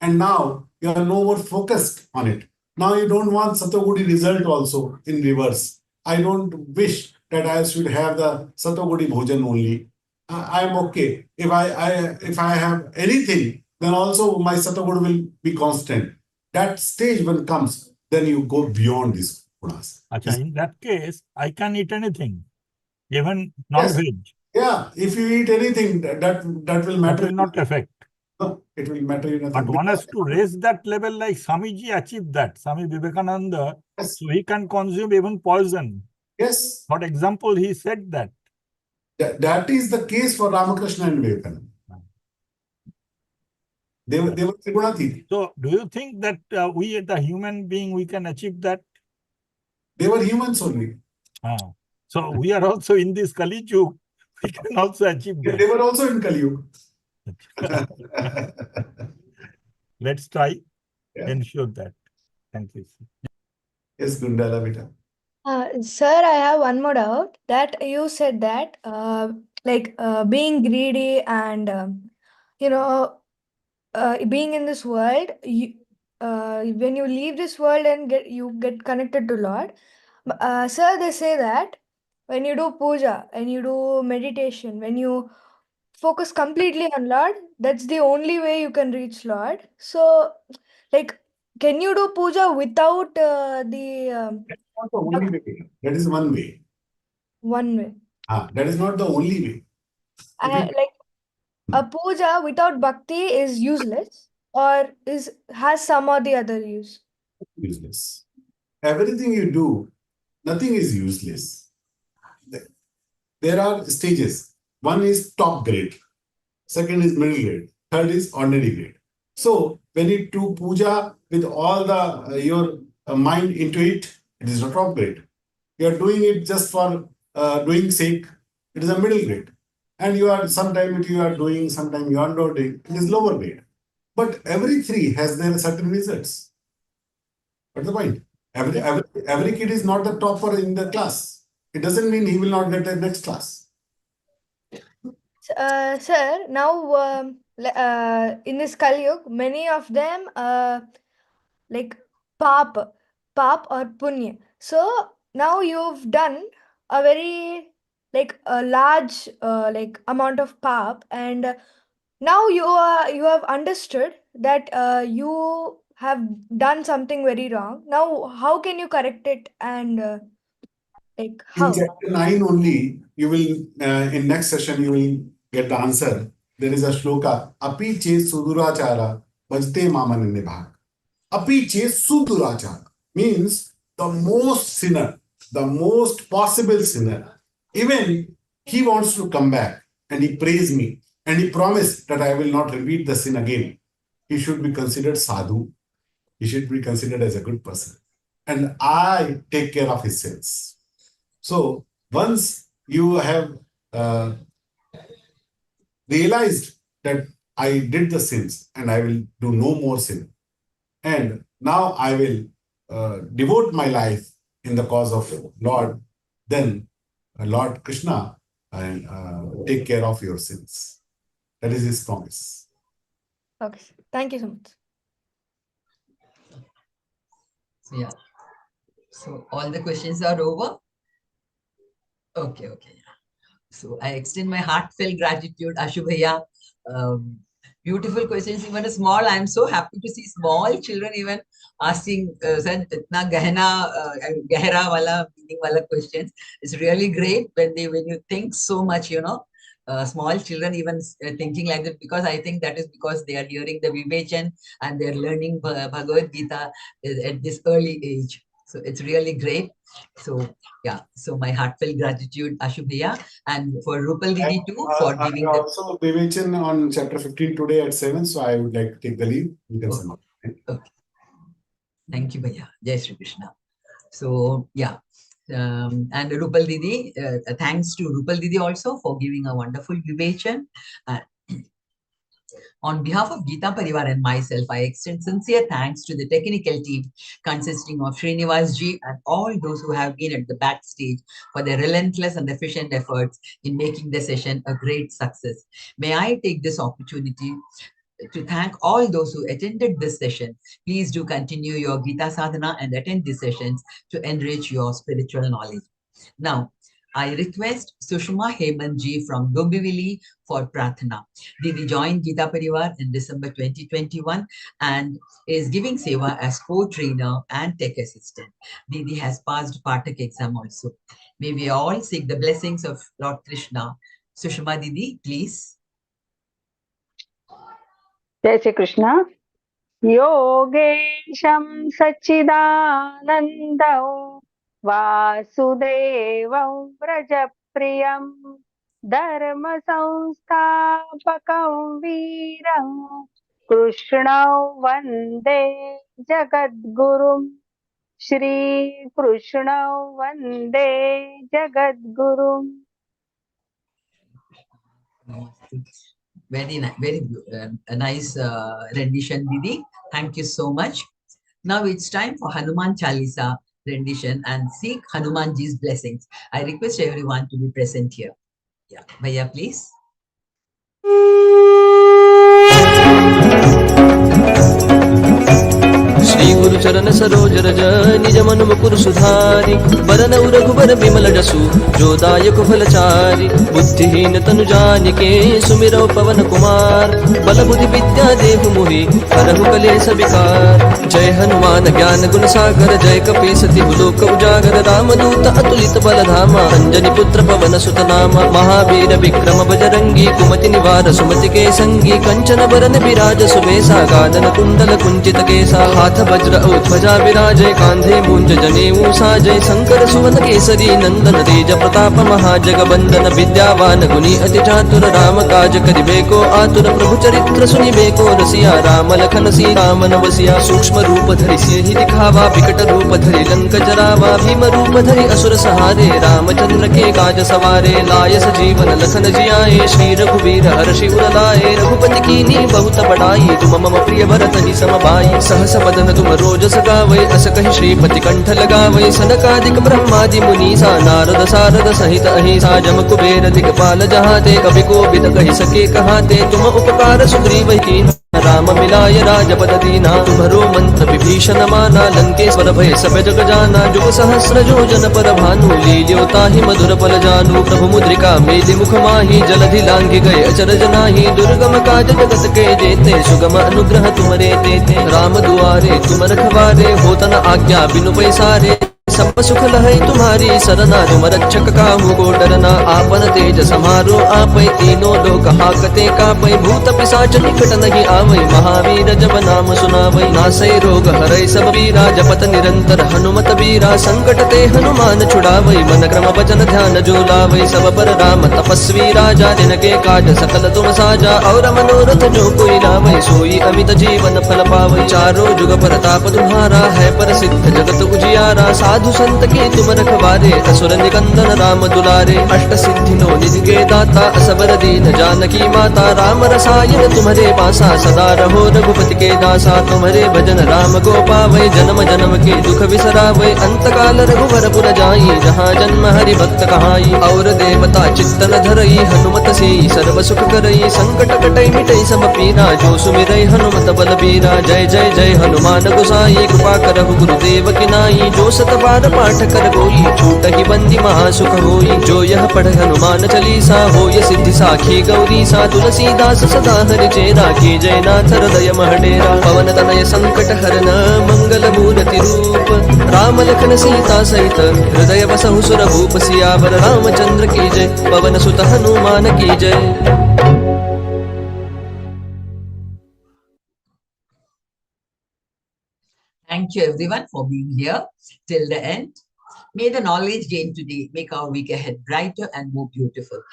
and now you are no more focused on it. Now you don't want Satogudi result also in reverse. I don't wish that I should have the Satogudi bhojan only. I am okay. If I have anything, then also my Satogudi will be constant. That stage when comes, then you go beyond these gunas. In that case, I can eat anything, even non-veg. Yeah, if you eat anything, that will matter. That will not affect. No, it will matter you nothing. But one has to raise that level like Swamiji achieved that. Swami Vivekananda, Yes. so he can consume even poison. Yes, For example, he said that. that is the case for Ramakrishna and Vivekananda. They were Trigunatīti. So do you think that we, the human being, we can achieve that? They were humans only. So we are also in this Kali Yuga. We can also achieve They that. were also in Kali Yuga. Let's try, Yeah. ensure that. Thank you. Yes, Gundala Beta. Sir, I have one more doubt. That you said that being greedy and being in this world, when you leave this world and you get connected to Lord. Sir, they say that when you do puja and you do meditation, when you focus completely on Lord, that's the only way you can reach Lord. So, can you do puja without the Not the only way. That is one way. one way? That is not the only way. A puja without bhakti is useless, or has some or the other use? Useless. Everything you do, nothing is useless. There are stages. One is top grade. Second is middle grade. Third is ordinary grade. So when you do puja with all the your mind into it, it is a top grade. You are doing it just for doing sake. It is a middle grade. And you are sometimes you are doing, sometimes you are not doing. It is lower grade. But every three has their certain results. What's the point? Every kid is not the topper in the class. It doesn't mean he will not get the next class. Sir, now in this Kali Yuga, many of them like pap or punya. So now you've done a very a large amount of pap, and now you have understood that you have done something very wrong. Now how can you correct it, and In how? chapter 9 only, you will, in next session, you will get the answer. There is a shloka, Api che sudurachara bhajte maman nibhag. Api che sudurachara means the most sinner, the most possible sinner. Even he wants to come back and he prays me and he promised that I will not repeat the sin again. He should be considered sadhu. He should be considered as a good person. And I take care of his sins. So once you have realized that I did the sins and I will do no more sin, and now I will devote my life in the cause of Lord, then Lord Krishna will take care of your sins. That is his promise. Okay, thank you so much. So yeah. So all the questions are over. Okay. Yeah. So I extend my heartfelt gratitude, Ashu Bhaiya. Beautiful questions, even a small. I'm so happy to see small children even asking sir, itna gehra wala meaning wala questions. It's really great when you think so much, small children even thinking like that, because I think that is because they are hearing the Vivechan and they're learning Bhagavad-Gītā at this early age. So it's really great. So yeah, so my heartfelt gratitude, Ashu Bhaiya, and for Rupal Didi too, for giving the... Also, Vivechan on chapter 15 today at 7, so I would like to take the lead. You can sum up. Okay. Thank you, Bhaiya. Jai Shri Krishna. So yeah, and Rupal Didi, thanks to Rupal Didi also for giving a wonderful Vivechan. On behalf of Geeta Pariwar and myself, I extend sincere thanks to the technical team consisting of Srinivas-ji and all those who have been at the backstage for their relentless and efficient efforts in making the session a great success. May I take this opportunity to thank all those who attended this session. Please do continue your Gita sadhana and attend these sessions to enrich your spiritual knowledge. Now, I request Sushma Hemant-ji from Dombivli for Prathana. Didi joined Geeta Pariwar in December 2021 and is giving seva as co-trainer and tech assistant. Didi has passed Pathak exam also. May we all seek the blessings of Lord Krishna. Sushma Didi, please. जय श्री कृष्ण। योगेशं सच्चिदानन्दं वासुदेवं व्रजप्रियं धर्मसंस्थापकं वीरं कृष्णं वन्दे जगद्गुरुं। श्रीकृष्णं वन्दे जगद्गुरुम्। Very nice, a nice rendition, Didi. Thank you so much. Now it's time for Hanuman Chalisa rendition and seek Hanumanji's blessings. I request everyone to be present here. Yeah, Bhaiya, please. Shri गुरु चरण सरोज रज निज मन मुकुर सुधारि बरन रघुबर बिमल जसु जो दायक फलचारि बुद्धिहीन तनु जानिके सुमिरौ पवन कुमार बल बुद्धि विद्या देहु मोहि हरहु कलेश विकार। जय हनुमान ज्ञान गुण सागर जय कपीस तिहु लोक उजागर रामदूत अतुलित बल धामा अंजनी पुत्र पवन सुत नामा महावीर विक्रम बजरंगी कुमति निवार सुमति के संगी कंचन बरन विराज सुबेसा गानन कुंडल कुंचित केसा हाथ वज्र और ध्वजा विराजे कांधे मूंज जनेऊ साजय शंकर सुवन केसरी नंदन तेज प्रताप महाजगबंदन विद्यावान गुणी अति चातुर राम काज करिबे को आतुर प्रभु चरित्र सुनिबे को रसिया राम लखन सीता मन बसिया सूक्ष्म रूप धरि सिंहि दिखावा विकट रूप धरि लंक जरावा भीम रूप धरि असुर सहारे रामचंद्र के काज सवारे लाय सजीवन लखन जियाए श्री रघुवीर हर्षि उर लाए रघुपति कीन्ही बहुत बड़ाई तुम मम प्रिय भरत ही सम भाई सहस बदन तुम रोजस गावै अस कहि श्रीपति कंठ लगावै सनकादिक ब्रह्मादि मुनीसा नारद सारद सहित अहिसा जम कुबेर दिगपाल जहाते कवि कोविद कहि सके कहाते तुम उपकार सुग्रीव कीन्हा राम मिलाय राजपद दीना तुम्हरो मंत्र विभीषण माना लंकेश्वर भय सब जग जाना जुग सहस्र योजन पर भानु लील्यो ताहि मधुर पल जानु प्रभु मुद्रिका मेलि मुख माहि जलधि लांघि गए अचरज नाही दुर्गम काज जगत के जेते सुगम अनुग्रह तुमरे तेते राम दुआरे तुम रखवारे होत न आज्ञा बिनु पैसारे सब सुख लहै तुम्हारी सरना तुम रक्षक काहू को डरना आपन तेज समारो आपै तीनों लोक हाकते कापै भूत पिशाच निकट नहीं आवै महावीर जब नाम सुनावै नासै रोग हरै सब पीरा जपत निरंतर हनुमत बीरा संकट ते हनुमान छुड़ावै मन क्रम वचन ध्यान जो लावै सब पर राम तपस्वी राजा जिनके काज सकल तुम साजा और मनोरथ जो कोई लावै सोई अमित जीवन फल पावै चारों जुग प्रताप तुम्हारा है प्रसिद्ध जगत उजियारा साधु संत के तुम रखवारे असुर निकंदन राम दुलारे अष्ट सिद्धिनो निधि के दाता असबर दीन जानकी माता राम रसायन तुम्हारे पासा सदा रहो रघुपति के दासा तुम्हारे भजन राम को पावै जन्म जन्म के दुख बिसरावै अंत काल रघुवर पुर जाई जहाँ जन्म हरि भक्त कहाई और देवता चित्तन धरई हनुमत से सर्व सुख करई संकट कटई मिटई सब पीरा जो सुमिरै हनुमत बल बीरा जय जय जय हनुमान गोसाई कृपा करहु गुरुदेव की नाई जो सत बार पाठ कर कोई छूट ही बंदी महासुख होई जो यह पढ़ हनुमान चालीसा होय सिद्धि साखी गौरी सा तुलसीदास सदा हरि चेरा की जयनाथ हृदय महडेरा पवन तनय संकट हरन मंगल मूर्ति रूप राम लखन सीता सहित हृदय बसहु सुर भूप सियावर रामचंद्र की जय पवन सुत हनुमान की जय। Thank you everyone for being here till the end. May the knowledge gained today make our week ahead brighter and more beautiful.